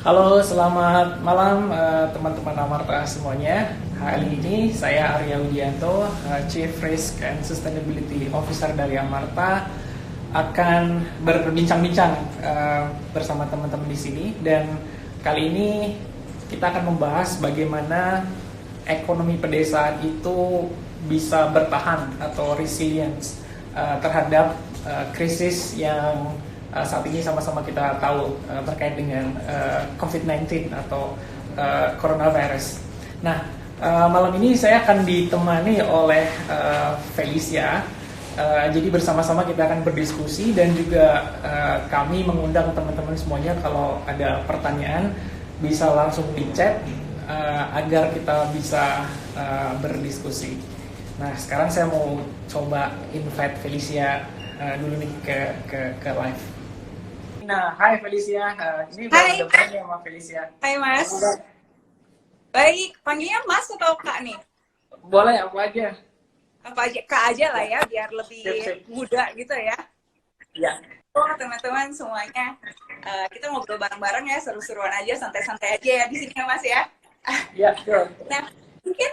Halo, selamat malam teman-teman Amarta semuanya. Hari ini saya Arya Widianto, Chief Risk and Sustainability Officer dari Amarta, akan berbincang-bincang bersama teman-teman di sini. Dan kali ini kita akan membahas bagaimana ekonomi pedesaan itu bisa bertahan atau resilience terhadap krisis yang saat ini sama-sama kita tahu terkait dengan COVID-19 atau coronavirus. Nah, malam ini saya akan ditemani oleh Felicia. Jadi bersama-sama kita akan berdiskusi dan juga kami mengundang teman-teman semuanya kalau ada pertanyaan bisa langsung di chat agar kita bisa berdiskusi. Nah, sekarang saya mau coba invite Felicia dulu nih ke live. Nah, hai Felicia. Ini Hai. udah berapa sama Felicia? Hai Mas. Baik, panggilnya Mas atau Kak nih? Boleh, apa aja? Apa aja, Kak aja lah ya, biar lebih Sip. muda gitu ya. Ya. Oh, teman-teman semuanya, kita ngobrol bareng-bareng ya, seru-seruan aja, santai-santai aja ya di sini ya Mas ya. Ya, betul. Nah, mungkin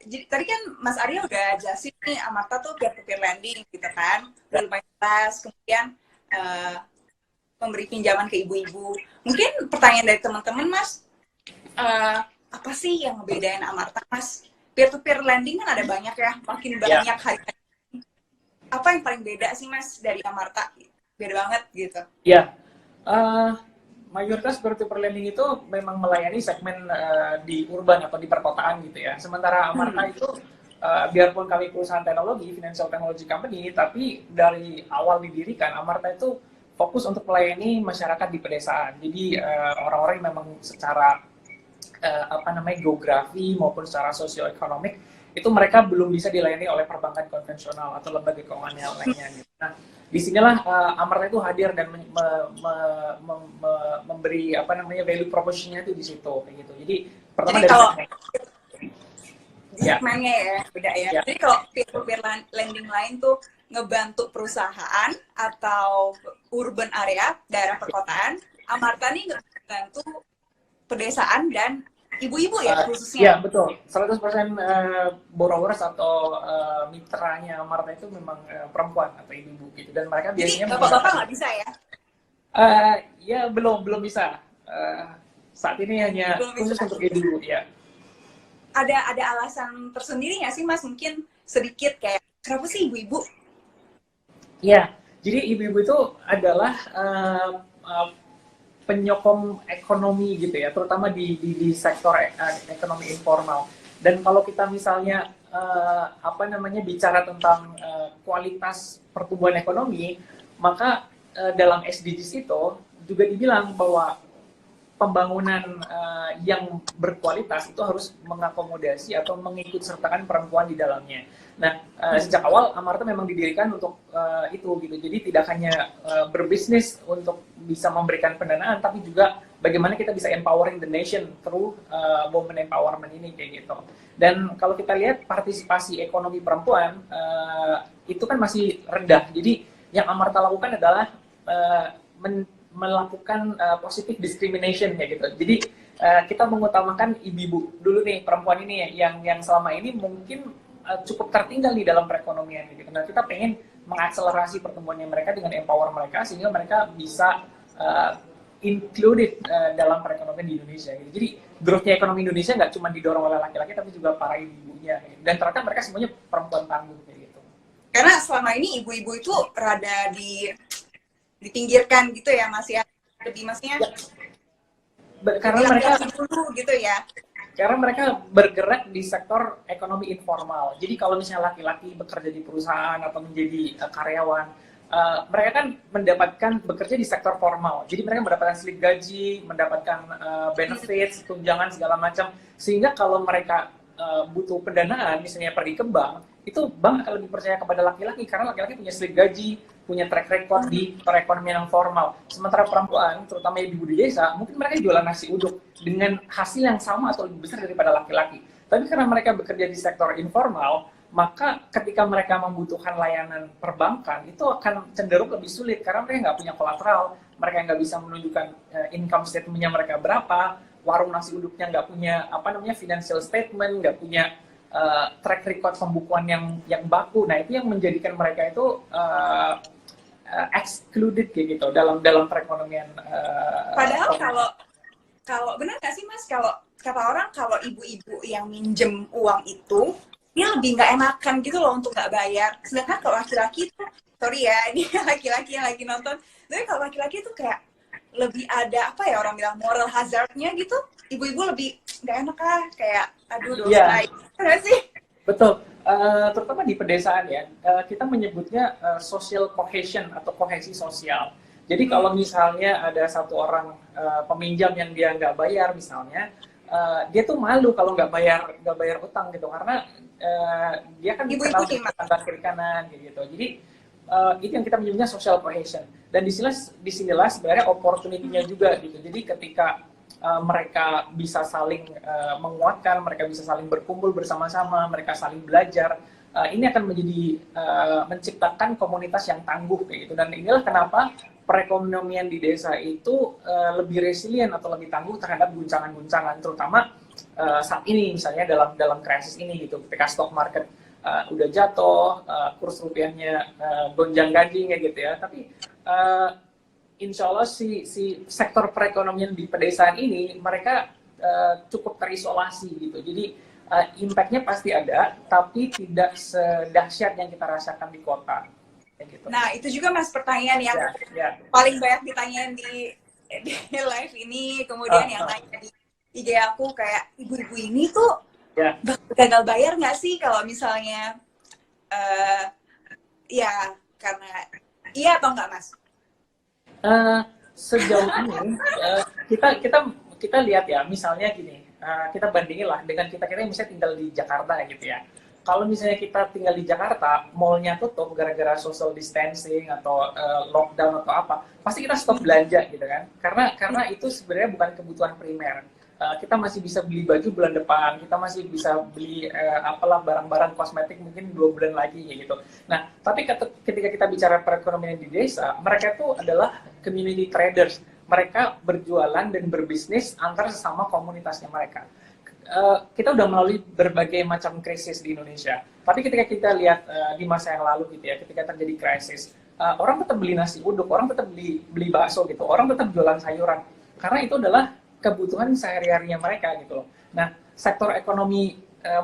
jadi, tadi kan Mas Arya udah jelasin nih, Amarta tuh peer-to-peer lending gitu kan, lumayan jelas, kemudian memberi pinjaman ke ibu-ibu. Mungkin pertanyaan dari teman-teman Mas, apa sih yang ngebedain Amarta Mas? Peer-to-peer lending kan ada banyak ya, makin banyak hari. Apa yang paling beda sih Mas dari Amarta? Beda banget gitu. Ya, mayoritas peer-to-peer lending itu memang melayani segmen di urban atau di perkotaan gitu ya. Sementara Amarta itu biarpun kami perusahaan teknologi, financial technology company, tapi dari awal didirikan Amarta itu fokus untuk melayani masyarakat di pedesaan. Jadi orang-orang yang memang secara geografi maupun secara sosioekonomik itu mereka belum bisa dilayani oleh perbankan konvensional atau lembaga keuangan yang lainnya. Gitu. Nah, disinilah Amarta itu hadir dan memberi value propositionnya itu di situ, kayak gitu. Jadi pertama jadi dari kalau ya. segmennya ya beda ya. Jadi kalau peer-to-peer lending lain tuh ngebantu perusahaan atau urban area, daerah perkotaan, Amarta nih ngebantu pedesaan dan ibu-ibu ya khususnya. Iya, betul. 100% borrowers atau mitranya Amarta itu memang perempuan atau ibu-ibu gitu. Dan mereka biasanya jadi bapak-bapak nggak bisa ya? Ya belum bisa. Saat ini hanya khusus untuk ibu-ibu ya. Ada alasan tersendiri nggak sih Mas? Mungkin sedikit kayak kenapa sih ibu-ibu? Ya, jadi ibu-ibu itu adalah penyokong ekonomi gitu ya, terutama di sektor ekonomi informal. Dan kalau kita misalnya bicara tentang kualitas pertumbuhan ekonomi, maka dalam SDGs itu juga dibilang bahwa pembangunan yang berkualitas itu harus mengakomodasi atau mengikut sertakan perempuan di dalamnya. Nah, sejak awal Amarta memang didirikan untuk itu gitu. Jadi tidak hanya berbisnis untuk bisa memberikan pendanaan, tapi juga bagaimana kita bisa empowering the nation through women empowerment ini kayak gitu. Dan kalau kita lihat partisipasi ekonomi perempuan itu kan masih rendah. Jadi yang Amarta lakukan adalah melakukan positive discrimination ya gitu. Jadi kita mengutamakan ibu-ibu dulu nih, perempuan ini yang selama ini mungkin cukup tertinggal di dalam perekonomian gitu. Nah, kita pengen mengakselerasi pertumbuhannya mereka dengan empower mereka sehingga mereka bisa included dalam perekonomian di Indonesia gitu. Jadi growth-nya ekonomi Indonesia nggak cuma didorong oleh laki-laki tapi juga para ibu-ibunya gitu. Dan ternyata mereka semuanya perempuan tangguh kayak gitu. Karena selama ini ibu-ibu itu rada dipinggirkan gitu ya Mas ya, lebih Masnya karena mereka dulu gitu ya. Karena mereka bergerak di sektor ekonomi informal. Jadi kalau misalnya laki-laki bekerja di perusahaan atau menjadi karyawan, mereka kan mendapatkan bekerja di sektor formal. Jadi mereka mendapatkan slip gaji, mendapatkan benefits, tunjangan segala macam. Sehingga kalau mereka butuh pendanaan, misalnya pergi ke bank, itu bank akan lebih percaya kepada laki-laki karena laki-laki punya slip gaji, punya track record di perekonomian yang formal. Sementara perempuan, terutama ibu di desa, mungkin mereka jualan nasi uduk dengan hasil yang sama atau lebih besar daripada laki-laki. Tapi karena mereka bekerja di sektor informal, maka ketika mereka membutuhkan layanan perbankan itu akan cenderung lebih sulit karena mereka nggak punya kolateral, mereka nggak bisa menunjukkan income statement-nya mereka berapa, warung nasi uduknya nggak punya financial statement, nggak punya track record pembukuan yang baku. Nah itu yang menjadikan mereka itu excluded kayak gitu dalam perekonomian. Padahal kalau benar nggak sih Mas, kalau kata orang kalau ibu-ibu yang minjem uang itu dia lebih nggak enakan gitu loh untuk nggak bayar. Sedangkan kalau laki-laki itu, sorry ya, ini laki-laki yang lagi nonton, tapi kalau laki-laki itu kayak lebih ada apa ya, orang bilang moral hazardnya gitu. Ibu-ibu lebih nggak enak kayak aduh dosa. Iya. Nggak sih? Betul, terutama di pedesaan ya, kita menyebutnya social cohesion atau kohesi sosial. Jadi kalau misalnya ada satu orang peminjam yang dia nggak bayar misalnya, dia tuh malu kalau nggak bayar utang gitu, karena dia kan Ibu-ibu kenal gimana? kanan kiri kanan gitu. Jadi itu yang kita menyebutnya social cohesion. Dan disinilah sebenarnya opportunity-nya juga gitu. Jadi ketika mereka bisa saling menguatkan, mereka bisa saling berkumpul bersama-sama, mereka saling belajar. Ini akan menjadi menciptakan komunitas yang tangguh kayak gitu. Dan inilah kenapa perekonomian di desa itu lebih resilient atau lebih tangguh terhadap guncangan-guncangan, terutama saat ini misalnya dalam krisis ini gitu. Ketika stock market udah jatuh, kurs rupiahnya gonjang-ganjing kayak gitu ya. Tapi insya Allah si sektor perekonomian di pedesaan ini mereka cukup terisolasi gitu. Jadi impact-nya pasti ada, tapi tidak sedahsyat yang kita rasakan di kota. Gitu. Nah itu juga Mas pertanyaan yang paling banyak ditanyain di live ini, kemudian yang nanya di IG aku kayak ibu-ibu ini tuh gagal bayar nggak sih kalau misalnya ya karena iya atau enggak Mas? Sejauh ini kita lihat ya, misalnya gini, kita bandingin lah dengan kita yang misalnya tinggal di Jakarta gitu ya. Kalau misalnya kita tinggal di Jakarta, mallnya tutup gara-gara social distancing atau lockdown atau apa, pasti kita stop belanja gitu kan? Karena itu sebenarnya bukan kebutuhan primer. Kita masih bisa beli baju bulan depan, kita masih bisa beli barang-barang kosmetik mungkin 2 bulan lagi gitu. Nah, tapi ketika kita bicara perekonomian di desa, mereka itu adalah community traders. Mereka berjualan dan berbisnis antar sesama komunitasnya mereka. Kita udah melalui berbagai macam krisis di Indonesia. Tapi ketika kita lihat di masa yang lalu gitu ya, ketika terjadi krisis, orang tetap beli nasi uduk, orang tetap beli bakso gitu, orang tetap jualan sayuran. Karena itu adalah kebutuhan sehari-harinya mereka gitu loh. Nah, sektor ekonomi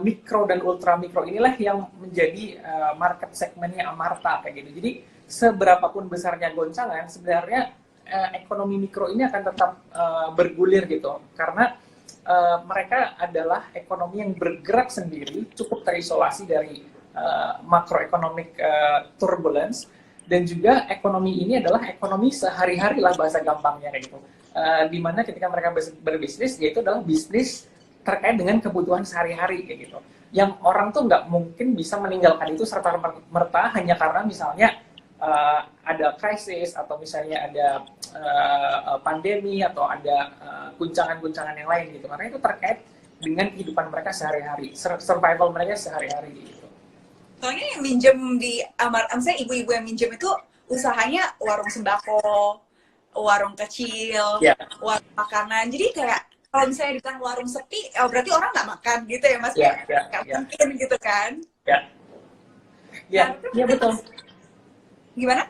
mikro dan ultra mikro inilah yang menjadi market segmennya Amarta kayak gitu. Jadi seberapapun besarnya goncangan, sebenarnya ekonomi mikro ini akan tetap bergulir gitu. Karena mereka adalah ekonomi yang bergerak sendiri, cukup terisolasi dari macroeconomic turbulence, dan juga ekonomi ini adalah ekonomi sehari-hari lah bahasa gampangnya kayak gitu. Dimana ketika mereka berbisnis, yaitu adalah bisnis terkait dengan kebutuhan sehari-hari kayak gitu. Yang orang tuh nggak mungkin bisa meninggalkan itu serta-merta hanya karena misalnya ada krisis atau misalnya ada pandemi atau ada guncangan-guncangan yang lain gitu, karena itu terkait dengan kehidupan mereka sehari-hari, survival mereka sehari-hari gitu. Soalnya yang minjem di misalnya ibu-ibu yang minjem itu usahanya warung sembako, warung kecil, warung makanan. Jadi kayak kalau misalnya dibilang warung sepi, berarti orang nggak makan gitu ya Mas? Nggak mungkin gitu kan? Ya betul. Gimana?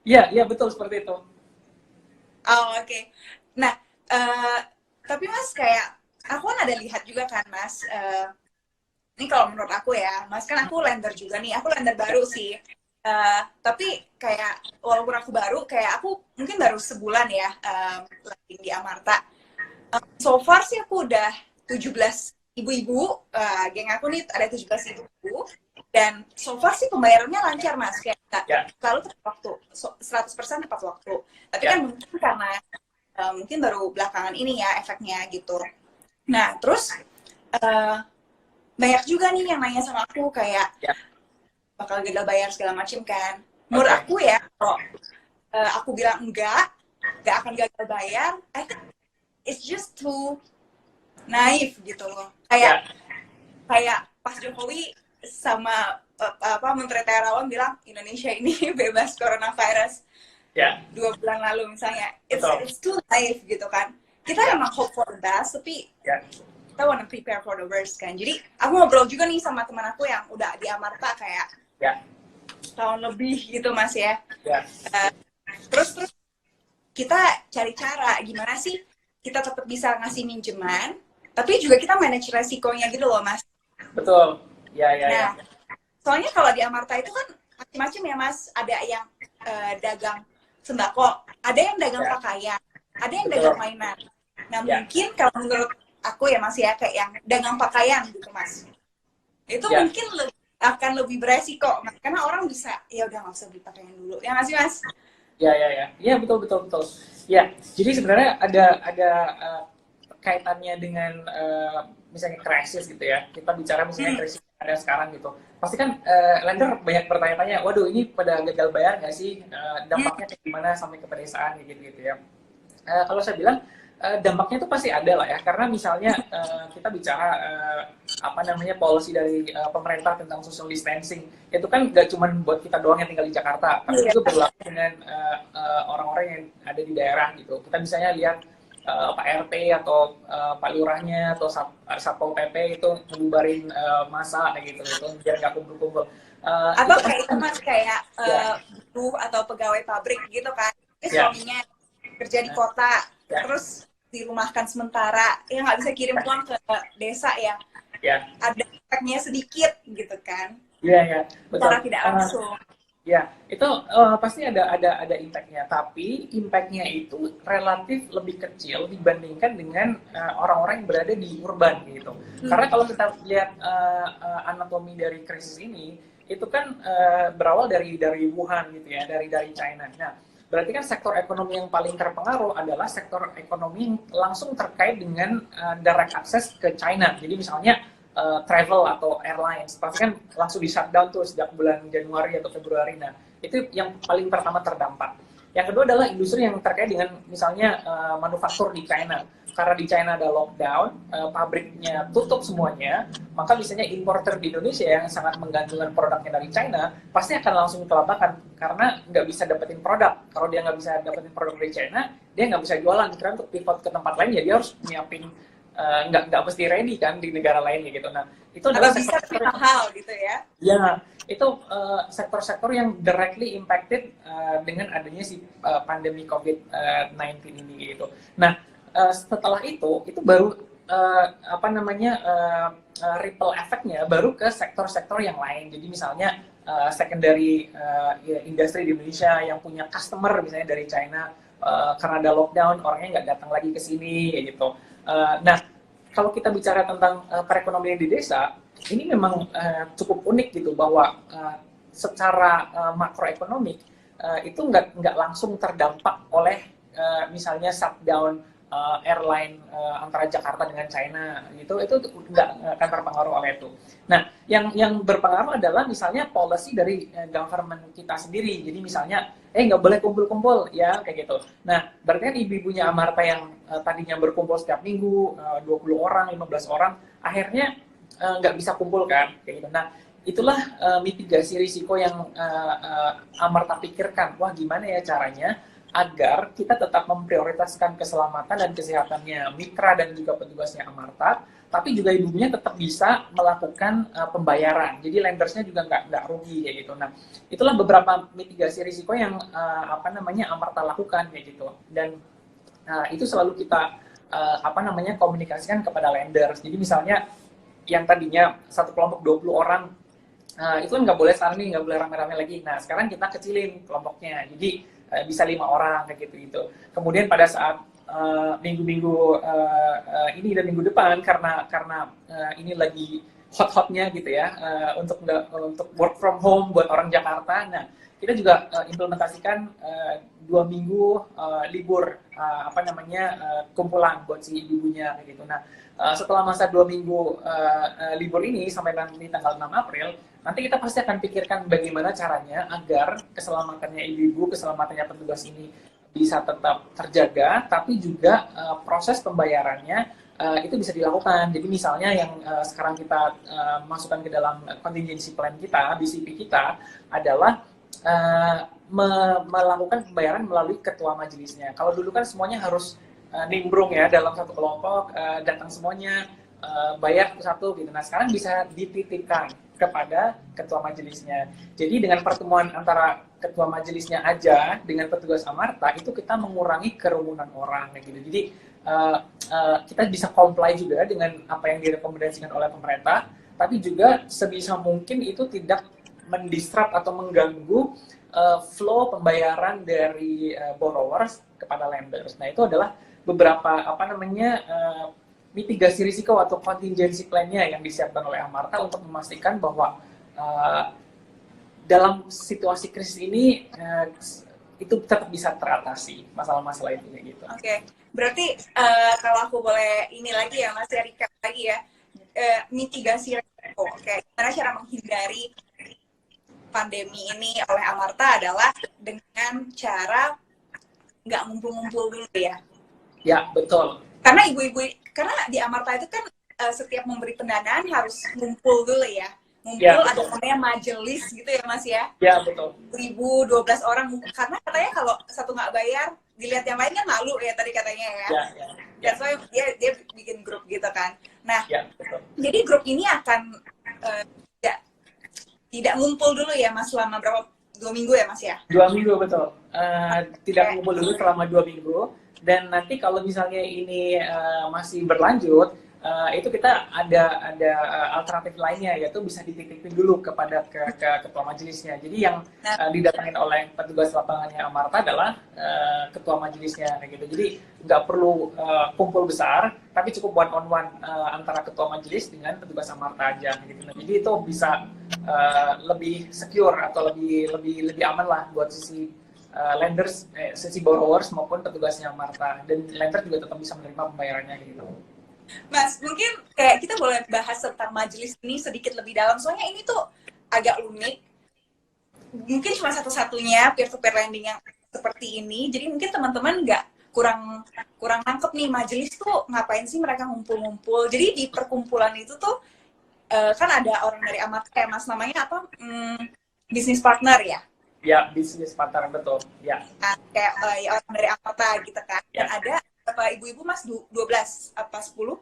Iya betul seperti itu. Oh oke. Nah, tapi Mas kayak aku kan ada lihat juga kan Mas. Ini kalau menurut aku ya, Mas kan aku lender juga nih. Aku lender baru sih. Tapi kayak walaupun aku baru, kayak aku mungkin baru sebulan ya lending di Amarta. So far sih aku udah 17 ibu-ibu. Geng aku nih ada 17 ibu-ibu. Dan so far sih pembayarannya lancar Mas, kayak selalu tepat waktu, 100% tepat waktu. Tapi kan mungkin karena mungkin baru belakangan ini ya efeknya gitu. Nah terus banyak juga nih yang nanya sama aku kayak bakal gagal bayar segala macam kan. Menurut aku ya kalau aku bilang enggak akan gagal bayar, I think it's just too naif gitu loh. Kayak pas Jokowi sama Menteri Terawan bilang Indonesia ini bebas coronavirus Ya, 2 bulan lalu misalnya, betul. it's too late gitu kan. Kita Ya, emang hope for the best, tapi ya, kita wanna prepare for the worst kan. Jadi aku ngobrol juga nih sama teman aku yang udah di Amarta kayak ya, tahun lebih gitu Mas ya. ya, Terus kita cari cara gimana sih kita tetap bisa ngasih minjeman, tapi juga kita manage resikonya gitu loh Mas. betul. Ya, ya, ya. Nah, soalnya kalau di Amarta itu kan macam-macam ya Mas. Ada yang dagang sembako, ada yang dagang Ya. pakaian, ada yang Betul. dagang mainan. Nah, Ya. mungkin kalau menurut aku ya Mas ya, kayak yang dagang pakaian gitu Mas. Itu Ya. mungkin akan lebih beresiko, Mas. Karena orang bisa, ya udah nggak usah beli pakaian dulu. Ya nggak sih Mas? Ya, ya, ya. Ya, betul, betul, betul. Ya, jadi sebenarnya ada kaitannya dengan misalnya krisis gitu ya. Kita bicara misalnya krisis yang ada sekarang gitu. Pasti kan lender banyak bertanya-tanya, waduh ini pada gagal bayar nggak sih? Dampaknya kayak gimana sampai ke pedesaan gitu-gitu ya. Kalau saya bilang dampaknya itu pasti ada lah ya, karena misalnya kita bicara apa namanya policy dari pemerintah tentang social distancing, itu kan nggak cuma buat kita doang yang tinggal di Jakarta, tapi juga berlaku dengan orang-orang yang ada di daerah gitu. Kita misalnya lihat Pak RT atau Pak Lurahnya atau Satpol PP itu ngebubarin masa kayak gitu, itu biar nggak kumpul-kumpul. Atau Itu kayak itu Mas, kayak ya, buruh atau pegawai pabrik gitu kan. ya, Suaminya kerja di kota, ya, terus dirumahkan sementara, ya nggak bisa kirim uang ke desa ya. ya, Ada efeknya sedikit gitu kan, ya, ya, betul. secara tidak langsung. Ya, itu pasti ada impact-nya, tapi impact-nya itu relatif lebih kecil dibandingkan dengan orang-orang yang berada di urban gitu. Karena kalau kita lihat anatomi dari krisis ini, itu kan berawal dari Wuhan gitu ya, dari China. Nah, berarti kan sektor ekonomi yang paling terpengaruh adalah sektor ekonomi yang langsung terkait dengan direct access ke China. Jadi misalnya travel atau airlines pasti kan langsung di shutdown tuh sejak bulan Januari atau Februari. Nah, itu yang paling pertama terdampak. Yang kedua adalah industri yang terkait dengan misalnya manufaktur di China. Karena di China ada lockdown, pabriknya tutup semuanya, maka misalnya importer di Indonesia yang sangat menggantungkan produknya dari China pasti akan langsung kelabakan karena nggak bisa dapetin produk. Kalau dia nggak bisa dapetin produk dari China, dia nggak bisa jualan. Karena untuk pivot ke tempat lain ya dia harus nyiapin nggak mesti ready kan di negara lain gitu. Nah, itu adalah Atau bisa tapi mahal gitu ya. ya, itu sektor-sektor yang directly impacted dengan adanya si pandemi COVID-19 ini gitu. Nah, setelah itu baru apa namanya ripple efeknya baru ke sektor-sektor yang lain. Jadi misalnya secondary industri di Indonesia yang punya customer misalnya dari China, karena ada lockdown orangnya nggak datang lagi ke sini gitu. Nah, kalau kita bicara tentang perekonomian di desa, ini memang cukup unik gitu bahwa secara makroekonomik itu nggak langsung terdampak oleh misalnya shutdown airline antara Jakarta dengan China gitu, itu nggak akan terpengaruh oleh itu. Nah, yang berpengaruh adalah misalnya policy dari government kita sendiri. Jadi misalnya nggak boleh kumpul-kumpul ya kayak gitu. Nah, berarti kan ibu-ibunya Amarta yang tadinya berkumpul setiap minggu 20 orang, 15 orang, akhirnya nggak bisa kumpul kan kayak gitu. Nah, itulah mitigasi risiko yang Amarta pikirkan. Wah, gimana ya caranya agar kita tetap memprioritaskan keselamatan dan kesehatannya mitra dan juga petugasnya Amarta, tapi juga ibunya tetap bisa melakukan pembayaran. Jadi lendersnya juga nggak rugi kayak gitu. Nah, itulah beberapa mitigasi risiko yang apa namanya Amarta lakukan kayak gitu. Dan itu selalu kita apa namanya komunikasikan kepada lenders. Jadi misalnya yang tadinya satu kelompok 20 orang itu kan nggak boleh sekarang nih, nggak boleh rame-rame lagi. Nah, sekarang kita kecilin kelompoknya. Jadi bisa 5 orang kayak gitu. Kemudian pada saat minggu-minggu ini dan minggu depan karena ini lagi hot-hotnya gitu ya untuk work from home buat orang Jakarta. Nah, kita juga implementasikan 2 minggu libur apa namanya kumpulan buat si ibunya kayak gitu. Nah, setelah masa 2 minggu libur ini sampai nanti tanggal 6 April, nanti kita pasti akan pikirkan bagaimana caranya agar keselamatannya ibu-ibu, keselamatannya petugas ini bisa tetap terjaga, tapi juga proses pembayarannya itu bisa dilakukan. Jadi misalnya yang sekarang kita masukkan ke dalam contingency plan kita, BCP kita, adalah melakukan pembayaran melalui ketua majelisnya. Kalau dulu kan semuanya harus nimbrung ya dalam satu kelompok, datang semuanya, bayar satu gitu. Nah sekarang bisa dititipkan kepada ketua majelisnya. Jadi dengan pertemuan antara ketua majelisnya aja dengan petugas Amarta itu kita mengurangi kerumunan orang gitu. Jadi kita bisa comply juga dengan apa yang direkomendasikan oleh pemerintah, tapi juga sebisa mungkin itu tidak mendisrupt atau mengganggu flow pembayaran dari borrowers kepada lenders. Nah itu adalah beberapa mitigasi risiko atau contingency plan-nya yang disiapkan oleh Amarta untuk memastikan bahwa dalam situasi krisis ini itu tetap bisa teratasi masalah-masalah itu kayak gitu. Oke. Berarti kalau aku boleh ini lagi ya Mas, ya recap lagi ya, mitigasi risiko. Oke. Gimana cara menghindari pandemi ini oleh Amarta adalah dengan cara nggak ngumpul-ngumpul dulu ya. Ya, betul. Karena karena di Amarta itu kan setiap memberi pendanaan harus ngumpul dulu ya. Ngumpul ya, ada namanya majelis gitu ya Mas ya. Ya, betul. 1.012 orang. Karena katanya kalau satu nggak bayar, dilihat yang lain kan malu ya tadi katanya ya. Ya. That's why dia bikin grup gitu kan. Nah, ya, betul. Jadi grup ini akan tidak ngumpul dulu ya Mas selama berapa? 2 minggu ya Mas ya? 2 minggu, betul. Tidak ngumpul dulu selama 2 minggu. Dan nanti kalau misalnya ini masih berlanjut, itu kita ada alternatif lainnya, yaitu bisa dititipin dulu kepada ke ketua majelisnya. Jadi yang didatangin oleh petugas lapangannya Amarta adalah ketua majelisnya gitu. Jadi nggak perlu kumpul besar, tapi cukup one on one antara ketua majelis dengan petugas Amarta aja gitu. Nah, jadi itu bisa lebih secure atau lebih aman lah buat sisi lenders, sisi borrowers maupun petugasnya Amarta, dan lender juga tetap bisa menerima pembayarannya gitu. Mas, mungkin kayak kita boleh bahas tentang majelis ini sedikit lebih dalam, soalnya ini tuh agak unik. Mungkin cuma satu-satunya peer-to-peer lending yang seperti ini, jadi mungkin teman-teman kurang nangkep nih majelis tuh ngapain sih mereka ngumpul-ngumpul. Jadi di perkumpulan itu tuh kan ada orang dari Amarta kayak Mas, namanya apa? Business partner ya? Ya, business partner, betul. Ya. Nah, kayak orang dari Amarta gitu kan. Dan ada berapa ibu-ibu Mas? 12 apa 10?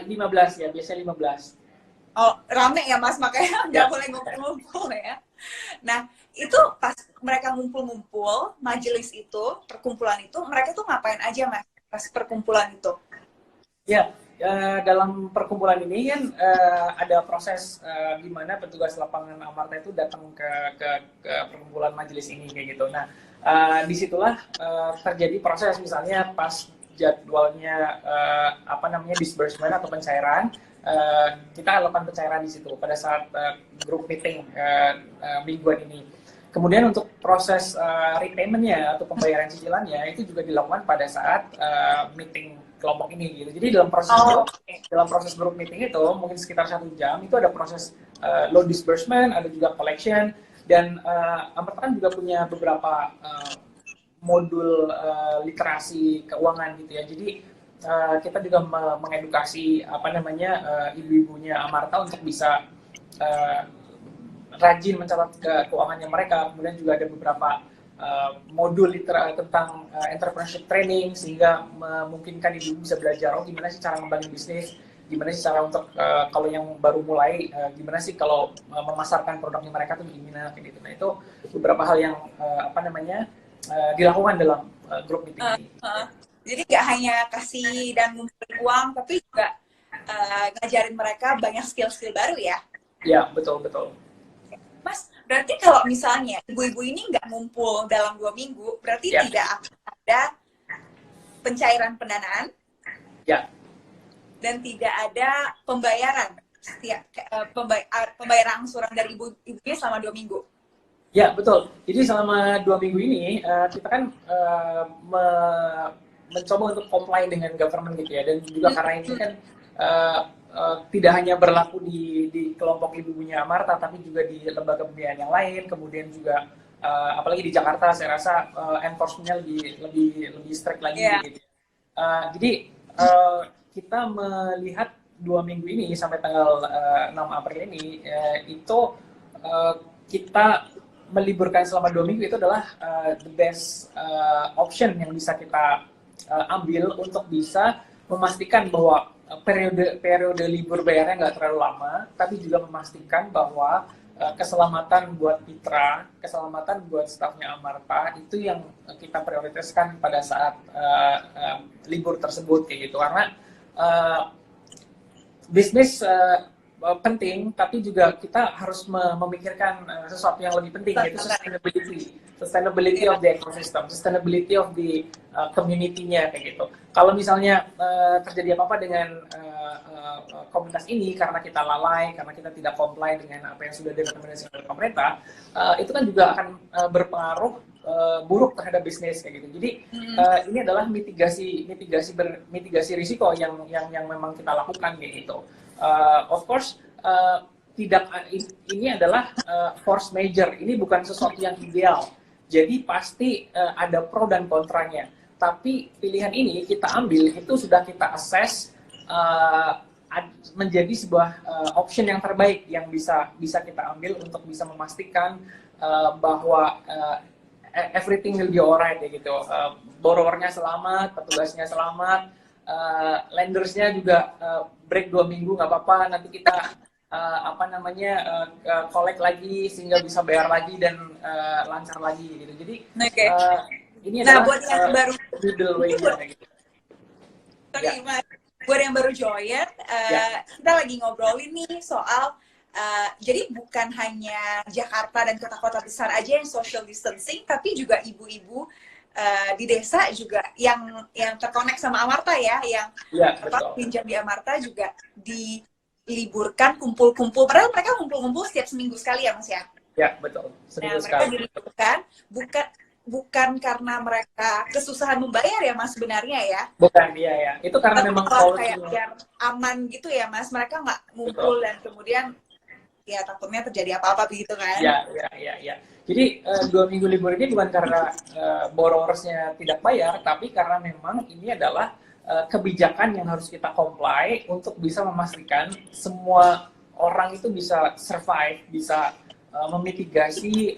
15 ya, biasanya 15. Oh, rame ya Mas, makanya nggak boleh ngumpul-ngumpul ya. Nah, itu pas mereka ngumpul-ngumpul, majelis itu, perkumpulan itu, mereka tuh ngapain aja Mas pas perkumpulan itu? Ya, dalam perkumpulan ini kan ada proses di mana petugas lapangan Amarta itu datang ke perkumpulan majelis ini kayak gitu. Nah, disitulah terjadi proses, misalnya pas jadwalnya disbursement atau pencairan, kita lakukan pencairan di situ pada saat group meeting mingguan ini. Kemudian untuk proses repayment-nya atau pembayaran cicilannya itu juga dilakukan pada saat meeting kelompok ini gitu. Jadi dalam proses group meeting itu mungkin sekitar 1 jam itu ada proses loan disbursement, ada juga collection, dan Amarta kan juga punya beberapa modul literasi keuangan gitu ya. Jadi kita juga mengedukasi ibu-ibunya Amarta untuk bisa rajin mencatat keuangannya mereka. Kemudian juga ada beberapa modul tentang entrepreneurship training, sehingga memungkinkan ibu bisa belajar gimana sih cara membangun bisnis, gimana sih cara untuk kalau yang baru mulai, gimana sih kalau memasarkan produknya mereka tuh gimana kayak gitu. Nah itu beberapa hal yang dilakukan dalam grup meeting ini. Jadi nggak hanya kasih dan ngumpulin uang, tapi juga ngajarin mereka banyak skill-skill baru ya? Ya, betul. Mas, berarti kalau misalnya ibu-ibu ini nggak ngumpul dalam 2 minggu, berarti tidak akan ada pencairan pendanaan? Ya. Dan tidak ada pembayaran pembayaran angsuran dari ibunya selama 2 minggu? Ya, betul. Jadi selama 2 minggu ini kita kan mencoba untuk comply dengan government gitu ya, dan juga karena ini kan tidak hanya berlaku di kelompok ibu-ibunya Amarta, tapi juga di lembaga pembiayaan yang lain, kemudian juga apalagi di Jakarta saya rasa enforcement-nya lebih strict lagi gitu. Jadi kita melihat 2 minggu ini sampai tanggal 6 April ini itu kita meliburkan selama 2 minggu itu adalah the best option yang bisa kita ambil untuk bisa memastikan bahwa periode libur bayarnya nggak terlalu lama, tapi juga memastikan bahwa keselamatan buat Pitra, keselamatan buat stafnya Amarta itu yang kita prioritaskan pada saat libur tersebut kayak gitu. Karena bisnis penting, tapi juga kita harus memikirkan sesuatu yang lebih penting, yaitu sustainability of the ecosystem, sustainability of the community-nya kayak gitu. Kalau misalnya terjadi apa-apa dengan komunitas ini karena kita lalai, karena kita tidak comply dengan apa yang sudah direkomendasikan oleh pemerintah, itu kan juga akan berpengaruh buruk terhadap bisnis kayak gitu. Jadi ini adalah mitigasi risiko yang memang kita lakukan kayak gitu. Of course, ini adalah force major. Ini bukan sesuatu yang ideal. Jadi pasti ada pro dan kontranya. Tapi pilihan ini kita ambil itu sudah kita assess menjadi sebuah option yang terbaik yang bisa kita ambil untuk bisa memastikan bahwa everything will be alright ya gitu. Borrowernya selamat, petugasnya selamat, lendersnya juga break 2 minggu nggak apa-apa, nanti kita collect lagi sehingga bisa bayar lagi dan lancar lagi gitu. Jadi ini adalah buat yang baru middle way-nya gitu. Buat yang baru join, kita lagi ngobrolin nih soal jadi bukan hanya Jakarta dan kota-kota besar aja yang social distancing, tapi juga ibu-ibu di desa juga yang terkonek sama Amarta ya, yang pinjam di Amarta juga diliburkan, kumpul-kumpul. Padahal mereka kumpul-kumpul setiap seminggu sekali ya Mas ya? Ya betul. Nah mereka diliburkan bukan karena mereka kesusahan membayar ya Mas sebenarnya ya? Bukan, iya. Itu karena memang kayak biar aman gitu ya Mas. Mereka nggak ngumpul dan kemudian ya takutnya terjadi apa-apa begitu kan? Iya. Jadi 2 minggu libur ini bukan karena borrowersnya tidak bayar, tapi karena memang ini adalah kebijakan yang harus kita comply untuk bisa memastikan semua orang itu bisa survive, bisa memitigasi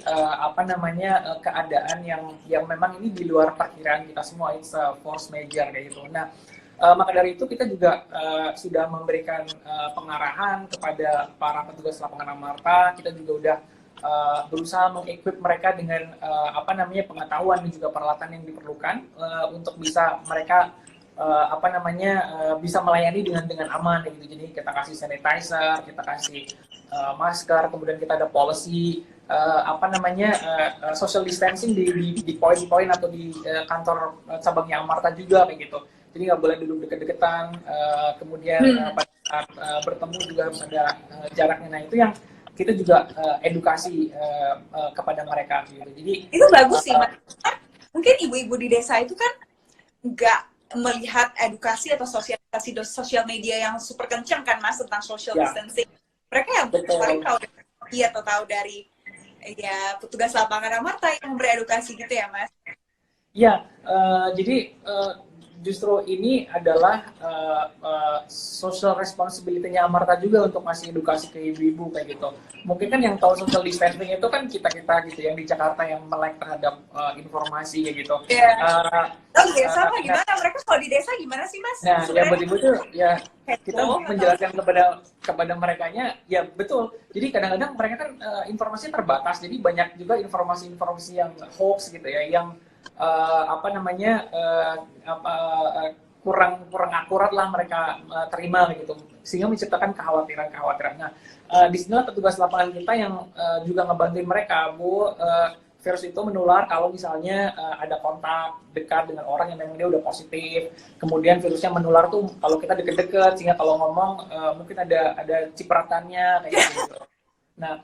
keadaan yang memang ini di luar perkiraan kita semua. It's a force major kayak gitu. Nah, maka dari itu kita juga sudah memberikan pengarahan kepada para petugas lapangan Amarta. Kita juga udah berusaha mengequip mereka dengan pengetahuan dan juga peralatan yang diperlukan untuk bisa mereka bisa melayani dengan aman gitu. Jadi kita kasih sanitizer, kita kasih masker, kemudian kita ada policy social distancing di poin-poin atau di kantor cabangnya Amarta juga kayak gitu. Jadi nggak boleh duduk deket-deketan, kemudian pada saat bertemu juga harus ada jaraknya. Nah itu yang kita juga edukasi kepada mereka gitu. Jadi itu bagus sih, Mas. Mungkin ibu-ibu di desa itu kan nggak melihat edukasi atau sosialisasi sosial media yang super kencang kan Mas tentang social distancing. Mereka yang paling tahu dari petugas lapangan Amarta yang memberi edukasi gitu ya Mas. Iya, jadi justru ini adalah social responsibility-nya Amarta juga untuk ngasih edukasi ke ibu-ibu kayak gitu. Mungkin kan yang tahu social distancing itu kan kita gitu yang di Jakarta yang melek terhadap informasi kayak gitu. Sama gimana? Mereka kalau di desa gimana sih Mas? Nah, ya buat ibu tuh ya kita menjelaskan kepada merekanya ya betul. Jadi kadang-kadang mereka kan informasinya terbatas. Jadi banyak juga informasi-informasi yang hoax gitu ya, yang kurang akurat lah mereka terima gitu, sehingga menciptakan kekhawatiran. Nah, di sinilah petugas lapangan kita yang juga ngebantuin mereka, Bu. Virus itu menular kalau misalnya ada kontak dekat dengan orang yang memang dia udah positif. Kemudian virusnya menular tuh kalau kita deket-deket, sehingga kalau ngomong mungkin ada cipratannya kayak gitu. Nah,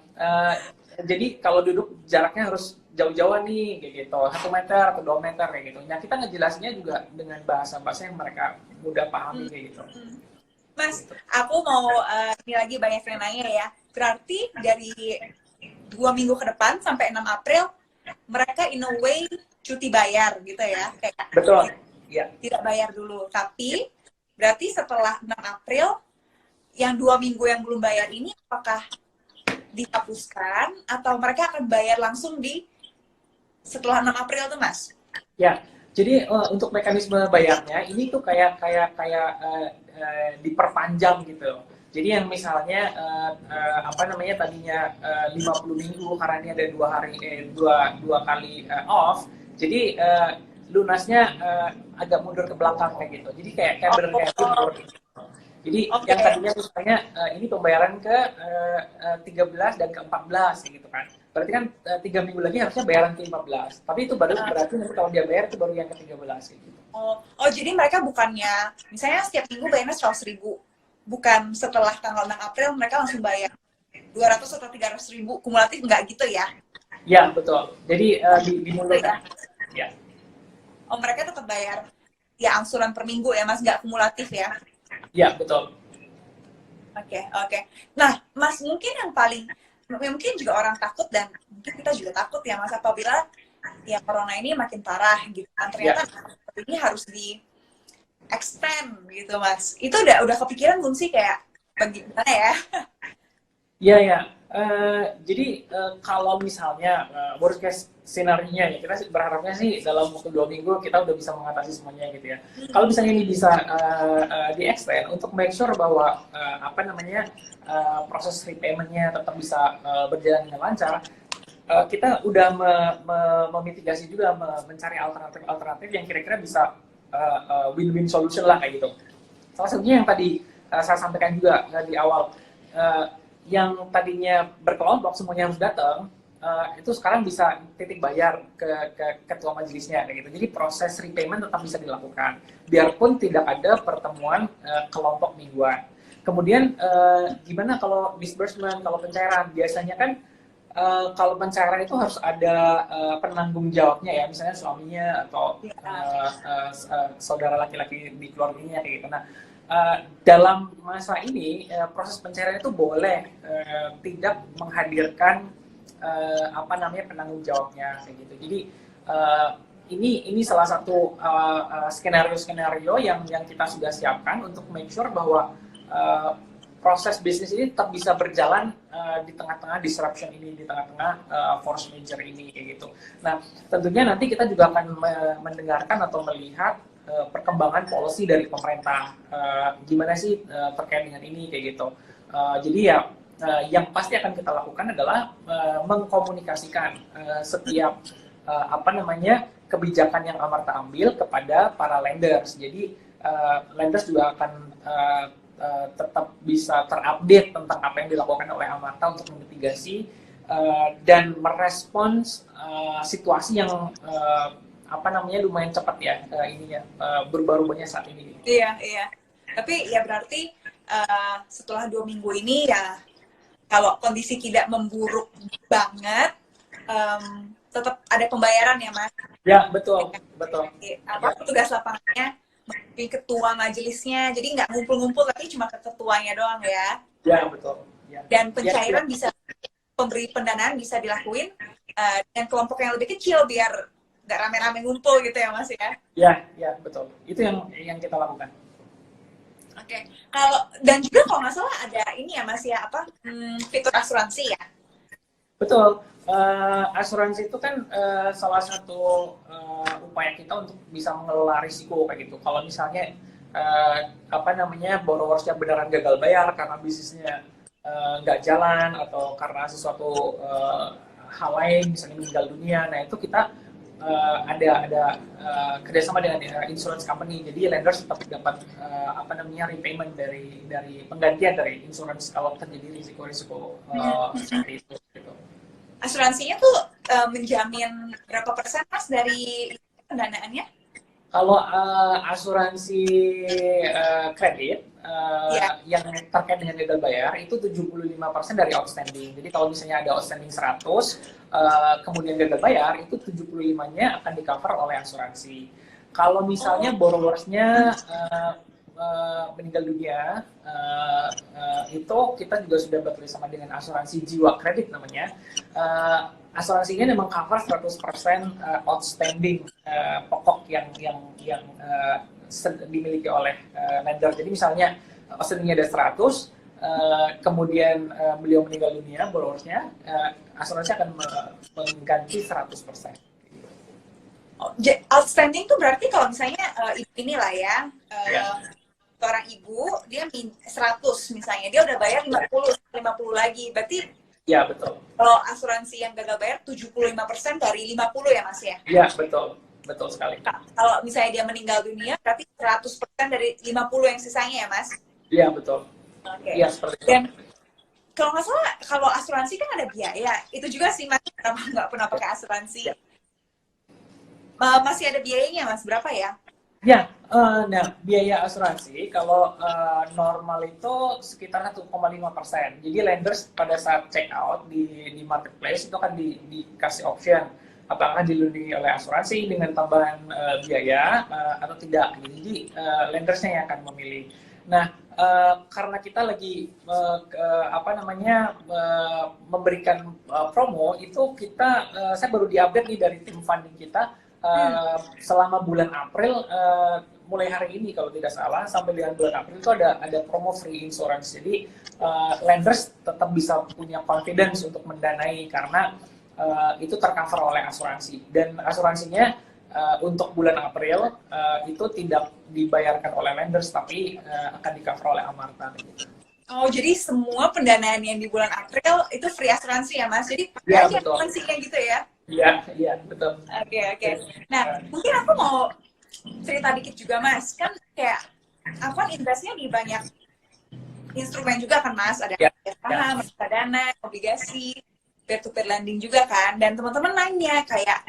jadi kalau duduk jaraknya harus jauh-jauhan nih kayak gitu, 1 meter atau 2 meter kayak gitu. Nah, kita ngejelasinnya juga dengan bahasa-bahasa yang mereka mudah pahami kayak gitu. Mas, aku mau ini lagi banyak yang nanya ya. Berarti dari 2 minggu ke depan sampai 6 April mereka in a way cuti bayar gitu ya, kayak Betul. Ya. tidak bayar dulu. Tapi berarti setelah 6 April yang 2 minggu yang belum bayar ini apakah dihapuskan atau mereka akan bayar langsung di setelah 6 April tuh, Mas? Ya, jadi untuk mekanisme bayarnya ini tuh diperpanjang gitu. Jadi yang misalnya apa namanya tadinya 50 minggu karena ini ada dua kali off, jadi lunasnya agak mundur ke belakang kayak gitu. Jadi kayak berganti. Jadi yang tadinya misalnya ini pembayaran ke 13 dan ke 14 gitu kan. Berarti kan 3 minggu lagi harusnya bayaran ke 15. Tapi itu baru berarti nanti kalau dia bayar itu baru yang ke 13 gitu. Oh, jadi mereka bukannya misalnya setiap minggu bayarnya 100.000. Bukan setelah tanggal 6 April mereka langsung bayar 200 atau 300.000 kumulatif, nggak gitu ya? Ya, betul. Jadi dimundurkan. Ya. Oh, mereka tetap bayar ya angsuran per minggu ya, Mas, nggak kumulatif ya? Ya, betul. Oke. Nah, Mas, mungkin juga orang takut dan mungkin kita juga takut ya, Mas, apabila ya corona ini makin parah gitu kan. Ternyata ini harus di extend gitu, Mas. Itu udah kepikiran belum sih kayak bagaimana ya? Iya. Jadi kalau misalnya worst case scenario-nya ya, kita berharapnya sih dalam waktu 2 minggu kita udah bisa mengatasi semuanya gitu ya. Kalau misalnya ini bisa di-extend untuk make sure bahwa proses repayment-nya tetap bisa berjalan dengan lancar, kita udah memitigasi juga, mencari alternatif yang kira-kira bisa win-win solution lah kayak gitu. Salah satunya yang tadi saya sampaikan juga di awal, yang tadinya berkelompok semuanya harus datang, itu sekarang bisa titik bayar ke ketua majelisnya kayak gitu. Jadi proses repayment tetap bisa dilakukan biarpun tidak ada pertemuan kelompok mingguan. Kemudian gimana kalau disbursement, kalau pencairan? Biasanya kan kalau pencairan itu harus ada penanggung jawabnya ya, misalnya suaminya atau saudara laki-laki di keluarganya kayak gitu. Nah, dalam masa ini proses pencairan itu boleh tidak menghadirkan penanggung jawabnya kayak gitu. Jadi ini salah satu skenario yang kita sudah siapkan untuk make sure bahwa proses bisnis ini tetap bisa berjalan di tengah-tengah disruption ini, di tengah-tengah force major ini kayak gitu. Nah, tentunya nanti kita juga akan mendengarkan atau melihat perkembangan policy dari pemerintah, gimana sih terkait dengan ini kayak gitu. Jadi ya yang pasti akan kita lakukan adalah mengkomunikasikan setiap kebijakan yang Amarta ambil kepada para lenders. Jadi lenders juga akan tetap bisa terupdate tentang apa yang dilakukan oleh Amarta untuk memitigasi dan merespons situasi yang lumayan cepat ya berubah-ubahnya saat ini. Iya. Tapi ya berarti setelah 2 minggu ini ya kalau kondisi tidak memburuk banget, tetap ada pembayaran ya, Mas? Ya, betul. Tugas lapangannya ketua majelisnya, jadi nggak ngumpul-ngumpul tapi cuma ke ketuanya doang ya? Ya, betul. Ya. Dan pencairan bisa, pemberi pendanaan bisa dilakuin dengan kelompok yang lebih kecil biar nggak rame-rame ngumpul gitu ya, Mas ya? Ya, betul. Itu yang kita lakukan. Oke. Dan juga kalau nggak salah ada ini ya, Mas ya, fitur asuransi ya? Betul. Asuransi itu kan salah satu upaya kita untuk bisa mengelola risiko kayak gitu. Kalau misalnya borrowersnya beneran gagal bayar karena bisnisnya nggak jalan atau karena sesuatu hal lain, misalnya meninggal dunia, nah itu kita ada kerjasama dengan insurance company, jadi lenders tetap dapat repayment dari penggantian dari insurance kalau terjadi risiko-risiko seperti itu. Gitu. Asuransinya tuh menjamin berapa persen, Mas, dari pendanaannya? Kalau asuransi kredit yang terkait dengan gagal bayar itu 75% dari outstanding. Jadi kalau misalnya ada outstanding 100, kemudian gagal bayar, itu 75-nya akan di-cover oleh asuransi. Kalau misalnya borrowersnya meninggal dunia, itu kita juga sudah bekerjasama dengan asuransi jiwa kredit namanya. asuransinya memang cover 100% outstanding pokok yang dimiliki oleh lender. Jadi misalnya outstandingnya ada 100, kemudian beliau meninggal dunia, borrowersnya, asuransi akan mengganti 100%. Outstanding tuh berarti kalau misalnya inilah ya, Ya. seorang ibu dia 100 misalnya, dia udah bayar 50 lagi, berarti Ya, betul. kalau asuransi yang gagal bayar 75% dari 50 ya Mas ya? Ya, betul. Betul sekali. Kalau misalnya dia meninggal dunia, berarti 100% dari 50 yang sisanya ya Mas? Iya, betul. Oke. Iya, seperti itu. Dan kalau nggak salah, kalau asuransi kan ada biaya. Itu juga sih Mas, nggak pernah pakai asuransi. Ya. Masih ada biayanya Mas, berapa ya? Ya, nah biaya asuransi kalau normal itu sekitar 1,5%. Jadi lenders pada saat check out di marketplace itu kan dikasih option apakah dilindungi oleh asuransi dengan tambahan biaya atau tidak. Jadi lendersnya yang akan memilih. Nah, karena kita lagi memberikan promo itu saya baru diupdate nih dari tim funding kita. Selama bulan April, mulai hari ini kalau tidak salah sampai dengan bulan April itu ada promo free insurance. Jadi lenders tetap bisa punya confidence untuk mendanai karena itu tercover oleh asuransi, dan asuransinya untuk bulan April itu tidak dibayarkan oleh lenders tapi akan di-cover oleh Amarta. Oh, jadi semua pendanaan yang di bulan April itu free asuransi ya Mas? Jadi pakai Ya, aja betul. asuransinya gitu ya? Iya, betul. Oke. Nah, mungkin aku mau cerita dikit juga Mas. Kan kayak aku kan investnya di banyak instrumen juga kan Mas. Ada saham, reksadana, obligasi, peer-to-peer lending juga kan. Dan teman-teman nanya kayak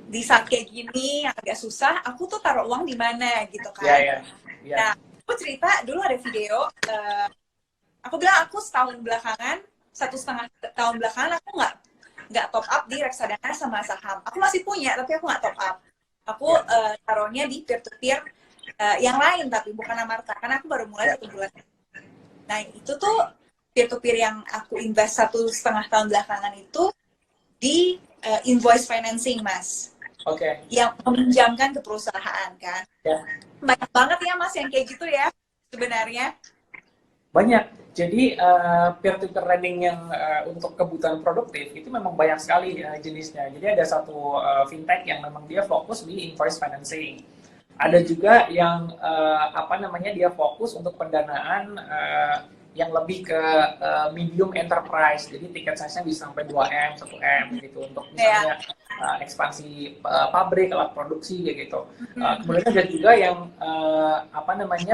di saat kayak gini yang agak susah, aku tuh taruh uang di mana gitu kan. Iya. Nah, aku cerita dulu ada video, aku bilang aku setahun belakangan, 1,5 tahun belakangan aku nggak top up di reksadana sama saham. Aku masih punya, tapi aku nggak top up. Aku taruhnya di peer-to-peer yang lain, tapi bukan Amarta, karena aku baru mulai 1 bulan. Nah, itu tuh peer-to-peer yang aku invest 1,5 tahun belakangan itu di invoice financing, Mas. Oke. Yang meminjamkan ke perusahaan, kan. Ya. Banyak banget ya, Mas, yang kayak gitu ya, sebenarnya. Banyak. Jadi peer-to-peer lending yang untuk kebutuhan produktif itu memang banyak sekali jenisnya. Jadi ada satu fintech yang memang dia fokus di invoice financing. Ada juga yang dia fokus untuk pendanaan yang lebih ke medium enterprise. Jadi tiket size-nya bisa sampai 2M, 1M gitu untuk misalnya ekspansi pabrik, alat produksi kayak gitu. Kemudian ada juga yang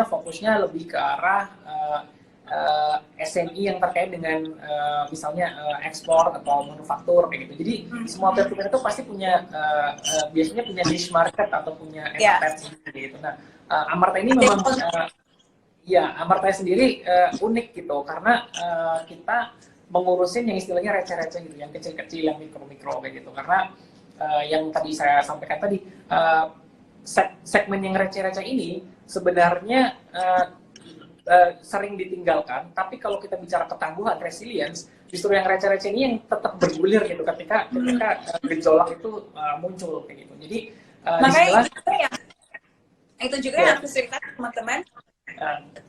fokusnya lebih ke arah SME yang terkait dengan misalnya ekspor atau manufaktur kayak gitu. Jadi semua peer-to-peer itu pasti punya biasanya punya niche market atau punya appetite gitu. Nah, Amarta ini memang Amarta sendiri unik gitu karena kita mengurusin yang istilahnya receh-receh gitu, yang kecil-kecil, yang mikro-mikro kayak gitu. Karena yang tadi saya sampaikan tadi segmen yang receh-receh ini sebenarnya sering ditinggalkan, tapi kalau kita bicara ketangguhan, resilience, justru yang receh-receh ini yang tetap bergulir gitu ketika gejolak itu muncul kayak gitu. Jadi makanya itu juga yang aku ceritakan teman-teman.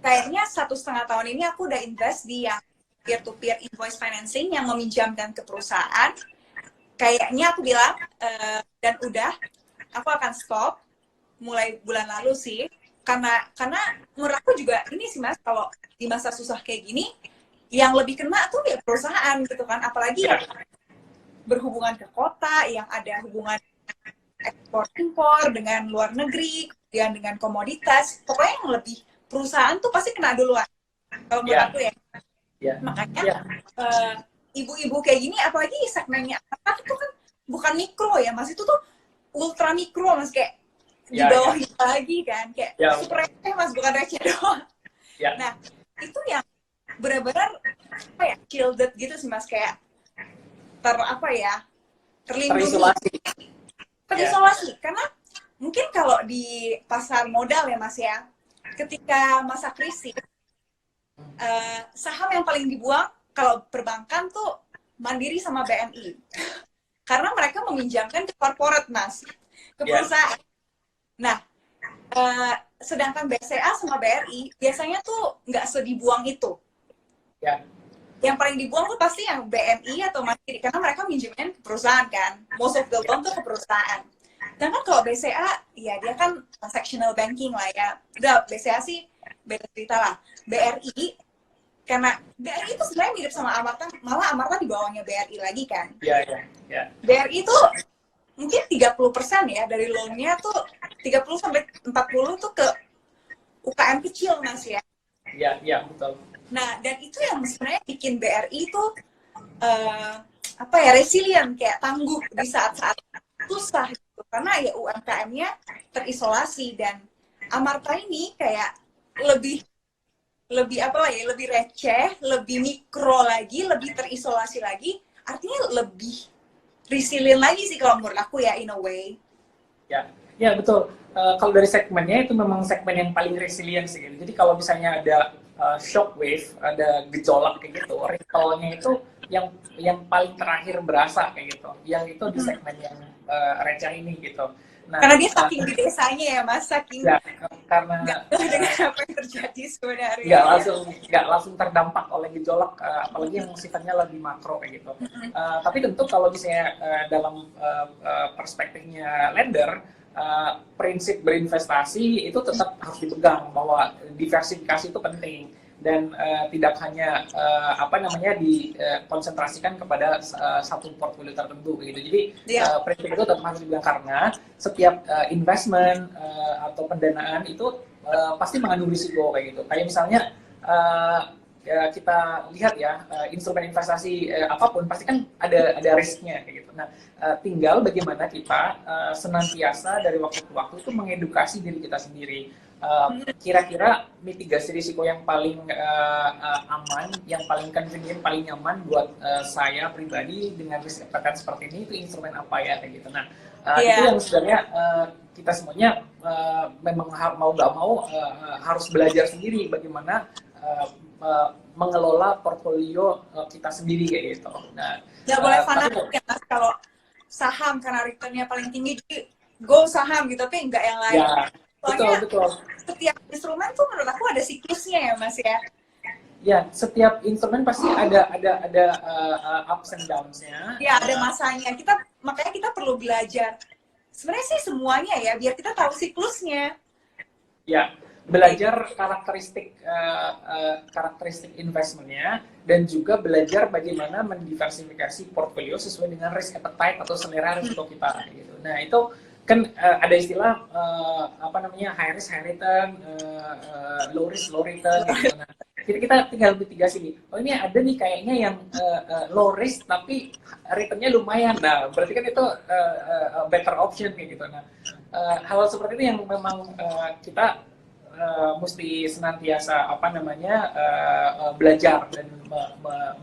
Kayaknya 1,5 tahun ini aku udah invest di yang peer-to-peer invoice financing yang meminjamkan ke perusahaan. Kayaknya aku bilang dan aku akan stop mulai bulan lalu sih. Karena menurut aku juga ini sih Mas, kalau di masa susah kayak gini yang lebih kena tuh ya perusahaan gitu kan, apalagi yang berhubungan ke kota, yang ada hubungan ekspor impor dengan luar negeri, kemudian dengan komoditas, pokoknya yang lebih perusahaan tuh pasti kena duluan kalau menurut aku ya. Makanya ibu-ibu kayak gini, apalagi segmennya itu kan bukan mikro ya Mas, itu tuh ultra mikro Mas, kayak di bawah lagi kan, kayak super receh Mas, bukan receh doang. Nah, itu yang benar-benar shielded gitu sih Mas, kayak terlindungi, terisolasi. Karena mungkin kalau di pasar modal ya Mas ya, ketika masa krisis, saham yang paling dibuang kalau perbankan tuh Mandiri sama BNI. Karena mereka meminjamkan ke corporate, Mas, ke perusahaan. Nah, sedangkan BCA sama BRI biasanya tuh nggak sedibuang itu. Ya. Yang paling dibuang tuh pasti yang BNI atau Mandiri, karena mereka minjemnya ke perusahaan kan. Most of the loan tuh ke perusahaan. Dan kan kalau BCA, ya dia kan transactional banking lah ya. Udah, BCA sih beda cerita lah. BRI, karena BRI itu sebenarnya mirip sama Amarta, malah Amarta di bawahnya BRI lagi kan. Iya. BRI itu mungkin 30% ya dari loan-nya tuh 30-40 tuh ke UKM kecil, Mas ya. Iya, betul. Nah, dan itu yang sebenarnya bikin BRI itu resilient, kayak tangguh di saat-saat susah gitu. Karena ya UMKM-nya terisolasi, dan Amarta ini kayak lebih lebih receh, lebih mikro lagi, lebih terisolasi lagi, artinya lebih resilient lagi sih kalau menurut aku ya, in a way. Ya betul. Kalau dari segmennya itu memang segmen yang paling resilient sih. Jadi kalau misalnya ada shock wave, ada gejolak kayak gitu, ripple-nya itu yang paling terakhir berasa kayak gitu. Yang itu di segmen yang receh ini gitu. Nah, karena dia saking di desanya ya, Mas, saking karena dengan apa yang terjadi sebenarnya. Nggak langsung terdampak oleh gejolak, apalagi yang sifatnya lebih makro kayak gitu. Tapi tentu kalau misalnya dalam perspektifnya lender, prinsip berinvestasi itu tetap harus dipegang, bahwa diversifikasi itu penting, dan tidak hanya dikonsentrasikan kepada satu portfolio tertentu gitu. Jadi prinsip itu tetap harus dipegang, karena setiap investment atau pendanaan itu pasti mengandung risiko kayak gitu. Kayak misalnya kita lihat ya, instrumen investasi apapun pasti kan ada risknya kayak gitu. Nah, tinggal bagaimana kita senantiasa dari waktu ke waktu itu mengedukasi diri kita sendiri. Kira-kira mitigasi risiko yang paling aman, yang paling convenient, paling nyaman buat saya pribadi dengan risk appetite seperti ini, itu instrumen apa ya kayak gitu. Nah, itu yang sebenarnya kita semuanya memang mau nggak mau harus belajar sendiri bagaimana mengelola portfolio kita sendiri kayak gitu. Nah, nggak boleh fanatik ya, Mas, kalau saham karena returnnya paling tinggi jadi go saham gitu, tapi nggak yang lain. Ya, betul. Setiap instrumen tuh menurut aku ada siklusnya ya, Mas ya. Ya, setiap instrumen pasti ada ups and downs-nya. Ya, ada masanya. Makanya kita perlu belajar. Sebenarnya sih semuanya ya, biar kita tahu siklusnya. Ya, belajar karakteristik investmentnya, dan juga belajar bagaimana mendiversifikasi portfolio sesuai dengan risk appetite atau selera risiko kita gitu. Nah, itu kan ada istilah high risk high return, low risk low return gitu. Nah, kita tinggal mitigasi nih. Oh, ini ada nih kayaknya yang low risk tapi returnnya lumayan. Nah, berarti kan itu better option kayak gitu. Nah, hal seperti itu yang memang kita mesti senantiasa belajar dan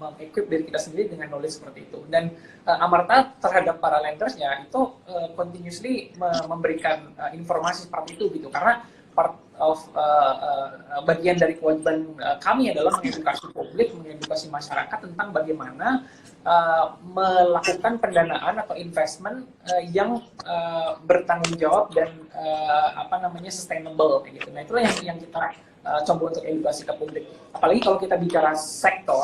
mengequip diri kita sendiri dengan knowledge seperti itu. Dan Amarta terhadap para lendersnya itu continuously memberikan informasi seperti itu gitu, karena part of bagian dari kewajiban kami adalah mengedukasi publik, mengedukasi masyarakat tentang bagaimana melakukan pendanaan atau investment yang bertanggung jawab dan sustainable kayak gitu. Nah, itulah yang kita coba untuk edukasi ke publik. Apalagi kalau kita bicara sektor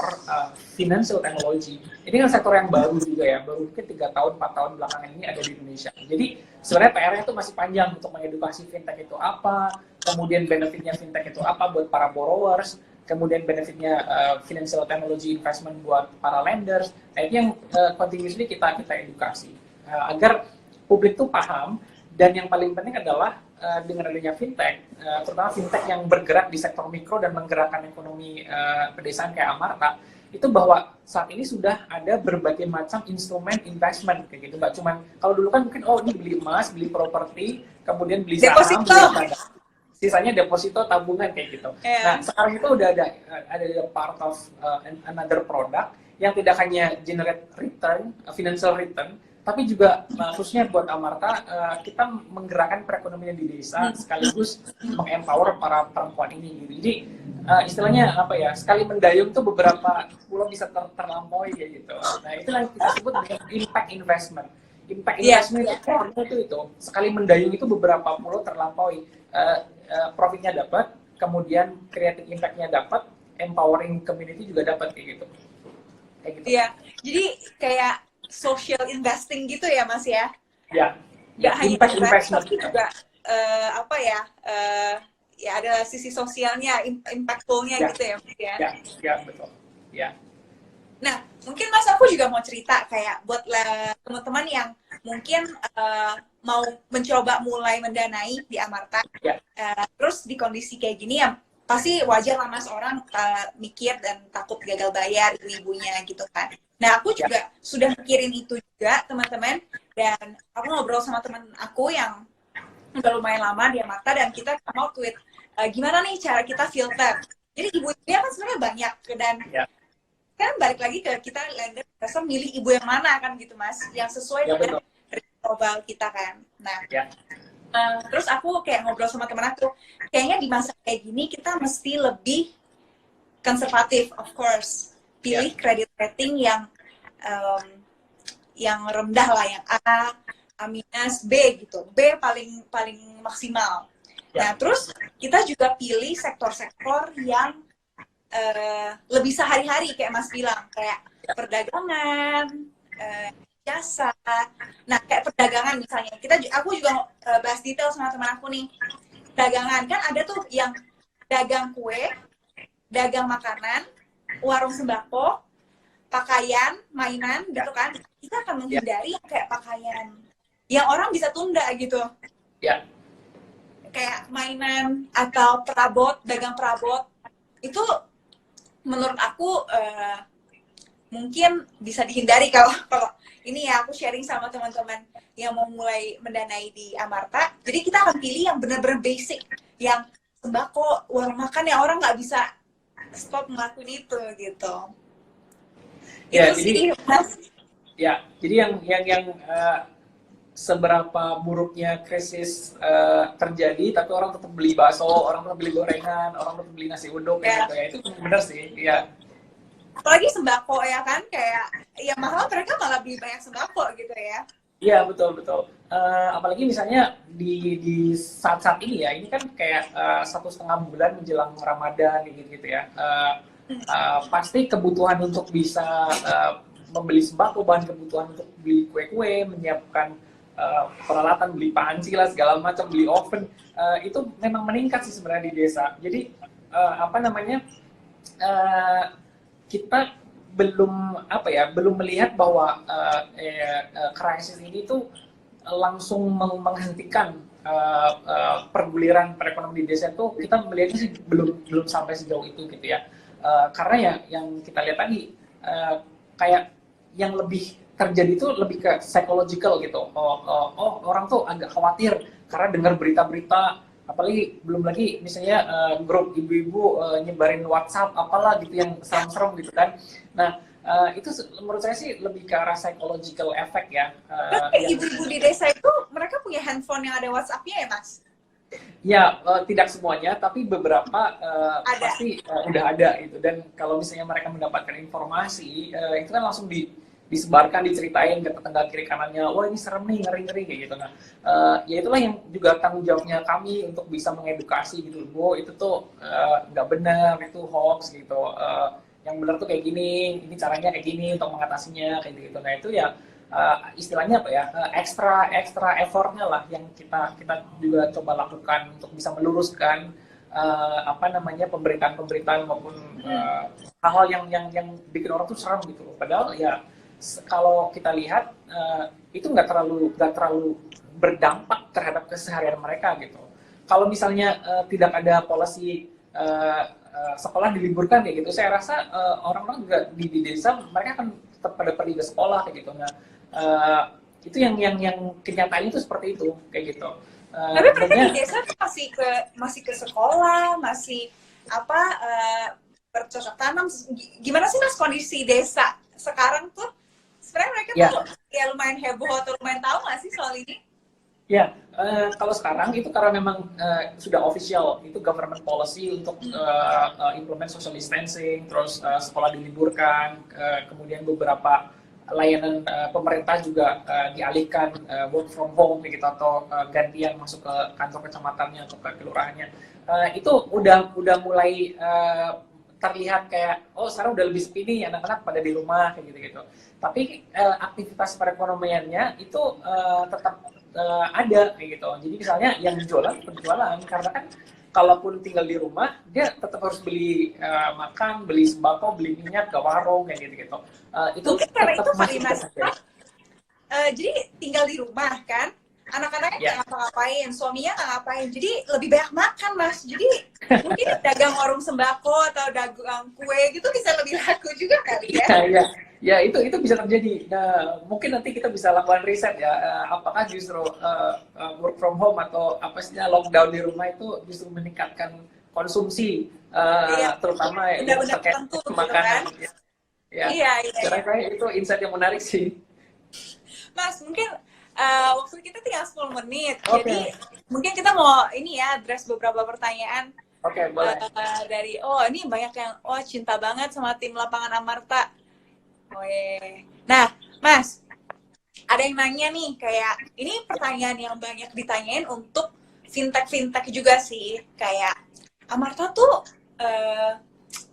financial technology, ini kan sektor yang baru juga ya, baru mungkin 3 tahun 4 tahun belakangan ini ada di Indonesia. Jadi sebenarnya PR-nya itu masih panjang untuk mengedukasi fintech itu apa, kemudian benefitnya fintech itu apa buat para borrowers, kemudian benefitnya financial technology investment buat para lenders. Nah, itu yang continuously kita edukasi agar publik tuh paham. Dan yang paling penting adalah dengan adanya fintech, terutama fintech yang bergerak di sektor mikro dan menggerakkan ekonomi pedesaan kayak Amarta, itu bahwa saat ini sudah ada berbagai macam instrumen investment kayak gitu. Nggak cuma kalau dulu kan mungkin ini beli emas, beli properti, kemudian beli saham, beli sisanya deposito, tabungan kayak gitu. Nah, sekarang itu udah ada part of another product yang tidak hanya generate return, financial return, tapi juga khususnya buat Amarta, kita menggerakkan perekonomian di desa sekaligus mengempower para perempuan ini gitu. Jadi istilahnya apa ya, sekali mendayung tuh beberapa pulau bisa terlampaui kayak gitu. Nah itu yang kita sebut dengan impact investment. Impact investment itu artinya itu sekali mendayung itu beberapa pulau terlampaui, profitnya dapat, kemudian creating impact-nya dapat, empowering community juga dapat kayak gitu. Iya, jadi kayak social investing gitu ya Mas ya? Ya, Nggak hanya impact investment tapi juga apa ya? Ya ada sisi sosialnya, impactfulnya gitu ya Mas ya? Ya betul. Ya. Nah, mungkin Mas aku juga mau cerita kayak buat teman-teman yang mungkin mau mencoba mulai mendanai di Amarta, terus di kondisi kayak gini ya pasti wajar lah Mas orang mikir dan takut gagal bayar ibu-ibunya gitu kan. Nah, aku juga sudah mikirin itu juga teman-teman, dan aku ngobrol sama teman aku yang udah lumayan lama di Amarta dan kita mau tweet gimana nih cara kita filter. Jadi ibu-ibunya kan sebenarnya banyak dan kan balik lagi ke kita lender rasa milih ibu yang mana kan gitu Mas, yang sesuai dengan global kita kan. Nah, terus aku kayak ngobrol sama temen aku, kayaknya di masa kayak gini kita mesti lebih konservatif, of course, pilih credit rating yang rendah lah, yang A minus, B gitu, B paling maksimal. Nah, terus kita juga pilih sektor-sektor yang lebih sehari-hari kayak Mas bilang, kayak perdagangan, jasa. Nah, kayak perdagangan misalnya, aku juga bahas detail sama teman aku nih. Dagangan kan ada tuh yang dagang kue, dagang makanan, warung sembako, pakaian, mainan gitu kan. Kita akan menghindari yang kayak pakaian yang orang bisa tunda gitu. Kayak mainan atau perabot, dagang perabot itu menurut aku mungkin bisa dihindari kalau ini ya aku sharing sama teman-teman yang mau mulai mendanai di Amarta. Jadi kita akan pilih yang benar-benar basic, yang sembako, warung makan yang orang nggak bisa stop ngelakuin itu gitu. Ya, itu jadi sih, Mas. Ya, jadi yang seberapa buruknya krisis terjadi, tapi orang tetap beli bakso, orang tetap beli gorengan, orang tetap beli nasi uduk, gitu ya, itu benar sih, ya. Apalagi sembako ya kan, kayak ya mahal mereka malah beli banyak sembako gitu ya. Iya betul. Apalagi misalnya di saat-saat ini ya, ini kan kayak 1,5 bulan menjelang Ramadan gitu ya. Pasti kebutuhan untuk bisa membeli sembako, bahan kebutuhan untuk beli kue-kue, menyiapkan peralatan, beli panci lah segala macam, beli oven, itu memang meningkat sih sebenarnya di desa. Jadi kita belum melihat bahwa krisis ini tuh langsung menghentikan perguliran perekonomian di desa. Tuh kita melihatnya sih belum sampai sejauh itu gitu ya. Karena ya yang kita lihat tadi kayak yang lebih terjadi itu lebih ke psychological gitu. Orang tuh agak khawatir karena dengar berita-berita, apalagi belum lagi misalnya grup ibu-ibu nyebarin WhatsApp apalah gitu yang serem-serem gitu kan. Nah, itu menurut saya sih lebih ke arah psychological effect ya. Ibu-ibu di desa itu mereka punya handphone yang ada WhatsApp-nya ya, Mas? Ya, tidak semuanya, tapi beberapa pasti udah ada gitu. Dan kalau misalnya mereka mendapatkan informasi, itu kan langsung disebarkan, diceritain ke tetangga kiri kanannya, wah ini serem nih, ngeri-ngeri kayak gitu. Nah, ya itulah yang juga tanggung jawabnya kami untuk bisa mengedukasi gitu, Bu, itu tuh nggak benar, itu hoax gitu. Yang benar tuh kayak gini, ini caranya kayak gini untuk mengatasinya kayak gitu. Nah itu ya istilahnya apa ya, ekstra effortnya lah yang kita juga coba lakukan untuk bisa meluruskan pemberitaan maupun hal-hal yang bikin orang tuh seram gitu. Padahal ya kalau kita lihat itu nggak terlalu berdampak terhadap keseharian mereka gitu. Kalau misalnya tidak ada policy sekolah diliburkan kayak gitu, saya rasa orang-orang juga di desa mereka akan tetap pada pergi ke sekolah kayak gitu. Nah, itu yang kenyataannya itu seperti itu kayak gitu. Tapi mereka di desa masih ke sekolah, masih bercocok tanam. Gimana sih Mas kondisi desa sekarang tuh? Sebenarnya mereka tuh ya lumayan heboh atau lumayan tahu nggak sih soal ini? Ya, kalau sekarang itu karena memang sudah official, itu government policy untuk implement social distancing, terus sekolah diliburkan, kemudian beberapa layanan pemerintah juga dialihkan work from home gitu atau gantian masuk ke kantor kecamatannya atau ke kelurahannya. Itu udah mulai terlihat kayak oh sekarang udah lebih sepi nih anak-anak pada di rumah kayak gitu-gitu. Tapi aktivitas perekonomiannya itu tetap ada kayak gitu. Jadi misalnya yang jualan penjualan karena kan kalaupun tinggal di rumah dia tetap harus beli makan, beli sembako, beli minyak ke warung kayak gitu-gitu. Itu Mungkin karena tetap itu masih Mas, bisa. jadi tinggal di rumah kan, anak-anaknya nggak Ya, ngapa-ngapain, suaminya nggak ngapain, jadi lebih banyak makan Mas. Jadi mungkin dagang warung sembako atau dagang kue gitu bisa lebih laku juga kali ya. ya, ya itu bisa terjadi. Nah, mungkin nanti kita bisa lakukan riset ya, apakah justru work from home atau apa sih lockdown di rumah itu justru meningkatkan konsumsi, Iya, terutama yang benda-benda terkait tertentu gitu kan. makanan. Ya, Iya, iya, iya. kira-kira itu insight yang menarik sih. Mas, mungkin waktu kita tinggal 10 menit. Oke, Jadi mungkin kita mau ini ya address beberapa pertanyaan oke, boleh. dari ini banyak yang cinta banget sama tim lapangan Amarta. Nah, Mas, ada yang nanya nih kayak ini pertanyaan yang banyak ditanyain untuk fintech juga sih, kayak Amarta tuh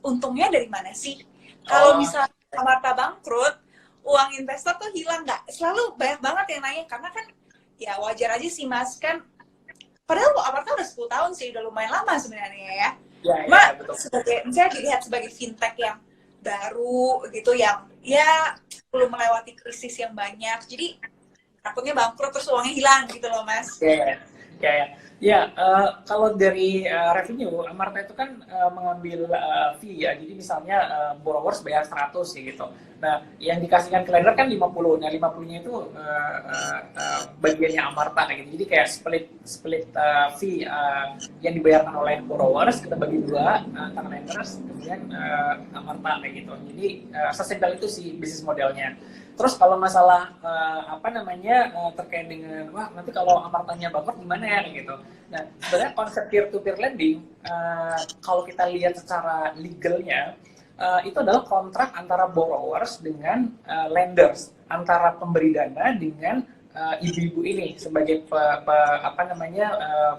untungnya dari mana sih? Kalau misalnya Amarta bangkrut, uang investor tuh hilang nggak? Selalu banyak banget yang nanya karena kan ya wajar aja sih Mas, kan padahal Amarta udah 10 tahun sih, udah lumayan lama sebenarnya ya. Ya, betul. Misalnya dilihat sebagai fintech yang baru gitu, yang ya belum melewati krisis yang banyak, jadi takutnya bangkrut terus uangnya hilang gitu loh Mas. Kalau dari revenue, Amarta itu kan mengambil fee ya, jadi misalnya borrowers bayar 100 ya gitu. Nah, yang dikasihkan ke lender kan 50, nah 50-nya itu bagiannya Amarta gitu. Jadi kayak split fee yang dibayarkan oleh borrowers, kita bagi dua antara lenders, kemudian Amarta kayak gitu. Jadi sustainable itu sih bisnis modelnya. Terus kalau masalah terkait dengan nanti kalau Amartanya bangkrut gimana ya gitu. Nah, sebenarnya konsep peer-to-peer lending kalau kita lihat secara legalnya itu adalah kontrak antara borrowers dengan lenders, antara pemberi dana dengan ibu-ibu ini sebagai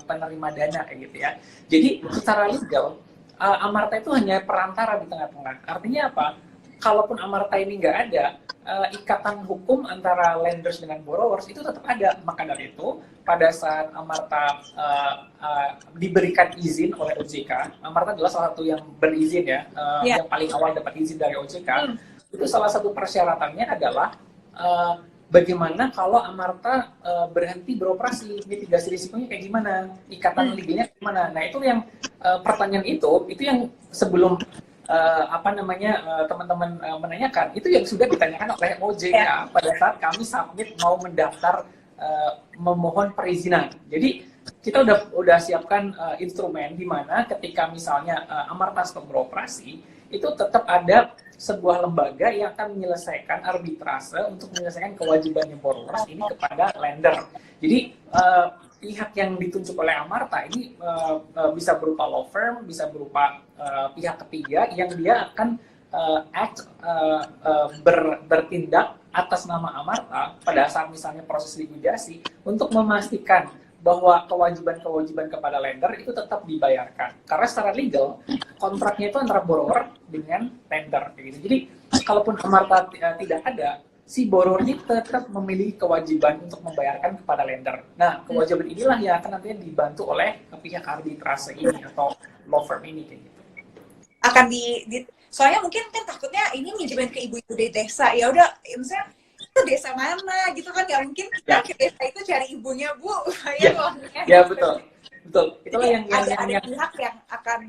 penerima dana kayak gitu ya. Jadi secara legal Amarta itu hanya perantara di tengah-tengah. Artinya apa? Kalaupun Amarta ini nggak ada, ikatan hukum antara lenders dengan borrowers itu tetap ada. Maka dari itu, pada saat Amarta diberikan izin oleh OJK, Amarta adalah salah satu yang berizin ya, yang paling awal dapat izin dari OJK. Itu salah satu persyaratannya adalah bagaimana kalau Amarta berhenti beroperasi, mitigasi risikonya kayak gimana, ikatan legalnya gimana. Nah itu yang pertanyaan itu yang sebelum teman-teman menanyakan itu yang sudah ditanyakan oleh OJK pada saat kami submit mau mendaftar memohon perizinan. Jadi kita udah siapkan instrumen di mana ketika misalnya Amarta stop beroperasi itu tetap ada sebuah lembaga yang akan menyelesaikan arbitrase untuk menyelesaikan kewajibannya borrowers ini kepada lender. Jadi pihak yang ditunjuk oleh Amarta ini bisa berupa law firm, bisa berupa pihak ketiga yang dia akan bertindak atas nama Amarta pada saat misalnya proses likuidasi untuk memastikan bahwa kewajiban-kewajiban kepada lender itu tetap dibayarkan. Karena secara legal, kontraknya itu antara borrower dengan lender. Gitu. Jadi, kalaupun Amarta tidak ada, si borrower ini tetap memiliki kewajiban untuk membayarkan kepada lender. Nah, kewajiban inilah yang akan nantinya dibantu oleh pihak arbitrase ini atau law firm ini. Kayak gitu. Akan soalnya mungkin kan takutnya ini minjemin ke ibu-ibu di desa. Ya udah, misalnya itu desa mana gitu kan, nggak mungkin kita ke desa itu cari ibunya Bu. Ya betul. Itulah yang ada pihak yang akan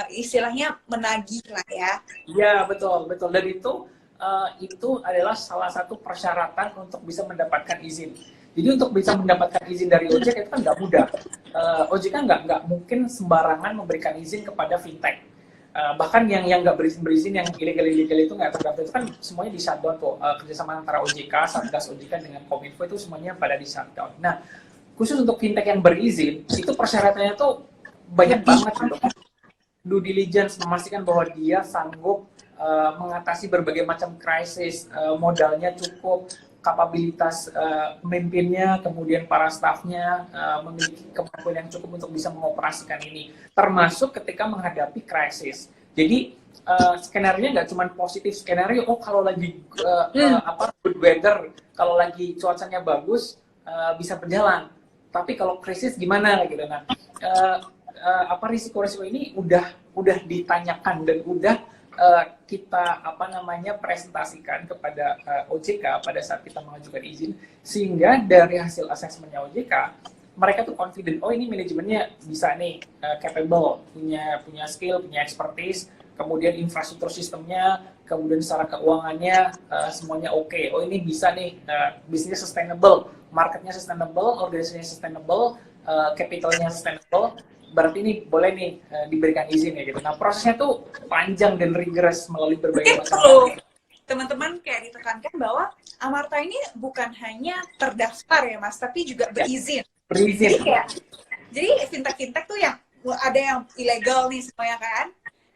istilahnya menagih lah ya. Ya betul. Dan itu adalah salah satu persyaratan untuk bisa mendapatkan izin. Jadi untuk bisa mendapatkan izin dari OJK itu kan nggak mudah. OJK nggak mungkin sembarangan memberikan izin kepada fintech. Bahkan yang nggak berizin yang ilegal itu nggak terdaftar itu kan semuanya di shutdown tuh. Kerjasama antara OJK, Satgas OJK dengan Kominfo itu semuanya pada di shutdown. Nah, khusus untuk fintech yang berizin itu persyaratannya tuh banyak banget gitu. Due diligence memastikan bahwa dia sanggup mengatasi berbagai macam krisis, modalnya cukup, kapabilitas pemimpinnya, kemudian para stafnya memiliki kemampuan yang cukup untuk bisa mengoperasikan ini, termasuk ketika menghadapi krisis. Jadi skenario nggak cuma positif skenario, oh kalau lagi good weather, kalau lagi cuacanya bagus bisa berjalan. Tapi kalau krisis gimana gitu. Nah, risiko-risiko ini udah ditanyakan dan udah kita presentasikan kepada OJK pada saat kita mengajukan izin, sehingga dari hasil asesmennya OJK mereka tuh confident, oh ini manajemennya bisa nih, capable, punya skill, punya expertise, kemudian infrastruktur sistemnya, kemudian secara keuangannya semuanya oke. Oh ini bisa nih, bisnisnya sustainable, marketnya sustainable, organisasinya sustainable, capitalnya sustainable, berarti ini boleh nih diberikan izin ya gitu. Nah prosesnya tuh panjang dan rigorous melalui berbagai macam. Teman-teman kayak ditekankan bahwa Amarta ini bukan hanya terdaftar ya Mas, tapi juga berizin. Berizin. Jadi fintech tuh yang ada yang ilegal nih semuanya kan.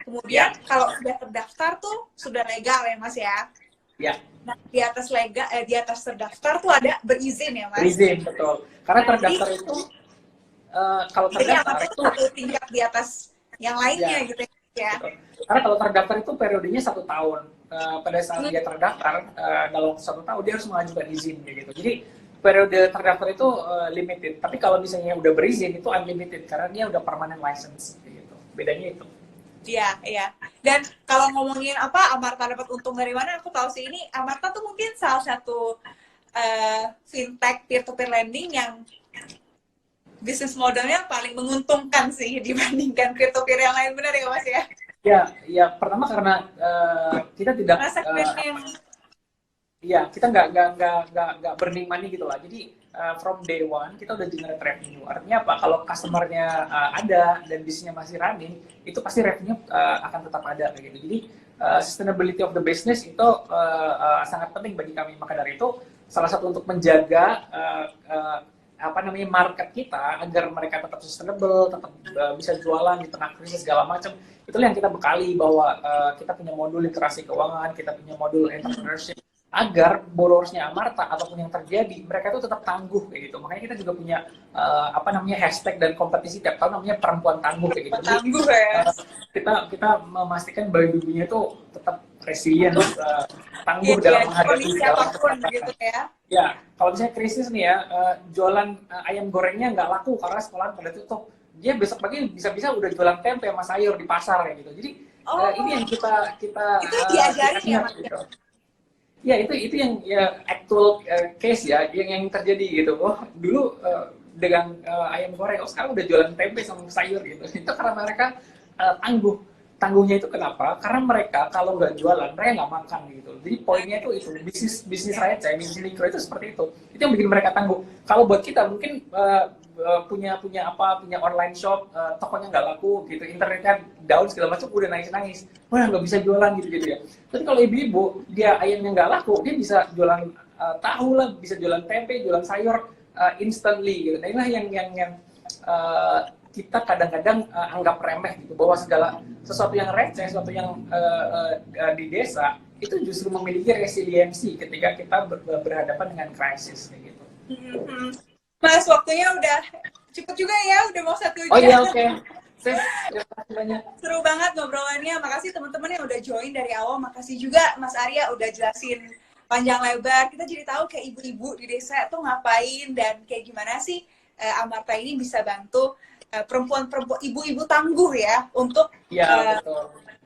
Kemudian kalau sudah terdaftar tuh sudah legal ya Mas ya. Ya. Nah di atas legal, di atas terdaftar tuh ada berizin ya Mas. Berizin betul. Karena terdaftar itu kalau terdaftar itu satu tingkat di atas yang lainnya gitu ya. Betul. Karena kalau terdaftar itu periodenya 1 tahun. Pada saat dia terdaftar dalam 1 tahun dia harus mengajukan izin gitu. Jadi periode terdaftar itu limited. Tapi kalau misalnya udah berizin itu unlimited karena dia udah permanent license gitu. Bedanya itu. Iya, iya. Dan kalau ngomongin Amarta dapat untung dari mana, aku tahu sih ini Amarta tuh mungkin salah satu fintech peer-to-peer lending yang bisnis modelnya paling menguntungkan sih dibandingkan peer-to-peer yang lain, benar ya Mas ya? Ya pertama karena kita tidak kita nggak burning money gitu lah. Jadi from day one kita udah generate revenue. Artinya apa? Kalau customernya ada dan bisnisnya masih running, itu pasti revenue akan tetap ada kayak gitu. Jadi sustainability of the business itu sangat penting bagi kami. Maka dari itu salah satu untuk menjaga market kita agar mereka tetap sustainable, tetap bisa jualan di tengah krisis segala macam. Itulah yang kita bekali bahwa kita punya modul literasi keuangan, kita punya modul entrepreneurship agar borrowersnya Amarta apapun yang terjadi mereka itu tetap tangguh kayak gitu. Makanya kita juga punya hashtag dan kompetisi tiap tahun namanya perempuan tangguh kayak gitu. Tangguh ya. Kita memastikan bahwa ibunya itu tetap resilient, tangguh dalam menghadapi apapun gitu ya. Ya, kalau misalnya krisis nih ya, jualan ayam gorengnya nggak laku karena sekolahan pada tutup. Dia besok pagi bisa-bisa udah jualan tempe sama sayur di pasar kayak gitu. Jadi ini yang kita itu diajarin ya Mas. Gitu. Ya itu yang actual case ya, yang terjadi gitu. Oh dulu dengan ayam goreng, sekarang udah jualan tempe sama sayur gitu. Itu karena mereka tangguh. Tangguhnya itu kenapa? Karena mereka kalau nggak jualan, mereka nggak makan gitu. Jadi poinnya itu bisnis receh, bisnis mikro itu seperti itu. Itu yang bikin mereka tangguh. Kalau buat kita mungkin punya online shop, tokonya nggak laku gitu, internetnya down segala macam, udah nangis, wah nggak bisa jualan gitu ya. Tapi kalau ibu-ibu dia ayamnya nggak laku, dia bisa jualan tahu lah, bisa jualan tempe, jualan sayur instantly gitu. Nah inilah yang kita kadang-kadang anggap remeh gitu, bahwa sesuatu yang receh, sesuatu yang di desa itu justru memiliki resiliensi ketika kita berhadapan dengan krisis kayak gitu. Mas, waktunya udah cukup juga ya, udah mau 1 jam. Oh iya, oke. Banyak. Seru banget ngobrolannya. Makasih teman-teman yang udah join dari awal. Makasih juga Mas Arya udah jelasin panjang lebar. Kita jadi tahu kayak ibu-ibu di desa tuh ngapain dan kayak gimana sih Amarta ini bisa bantu perempuan-perempuan, ibu-ibu tangguh ya untuk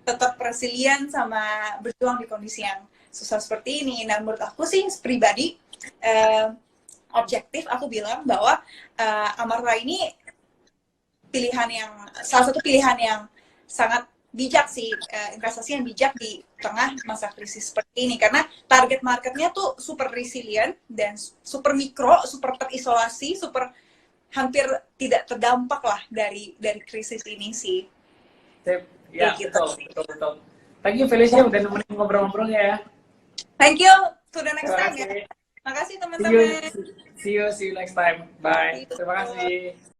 tetap resilient sama berjuang di kondisi yang susah seperti ini. Nah, menurut aku sih pribadi objektif aku bilang bahwa Amarta ini salah satu pilihan yang sangat bijak sih, investasi yang bijak di tengah masa krisis seperti ini, karena target marketnya tuh super resilient dan super mikro, super terisolasi, super hampir tidak terdampak lah dari krisis ini sih. Ya, Kayak gitu. betul. Thank you Felicia udah nemenin ngobrol-ngobrol ya. Thank you. To the next Terima time ya. kasih. Makasih See you, teman-teman. see you next time. Bye. See you. Terima kasih.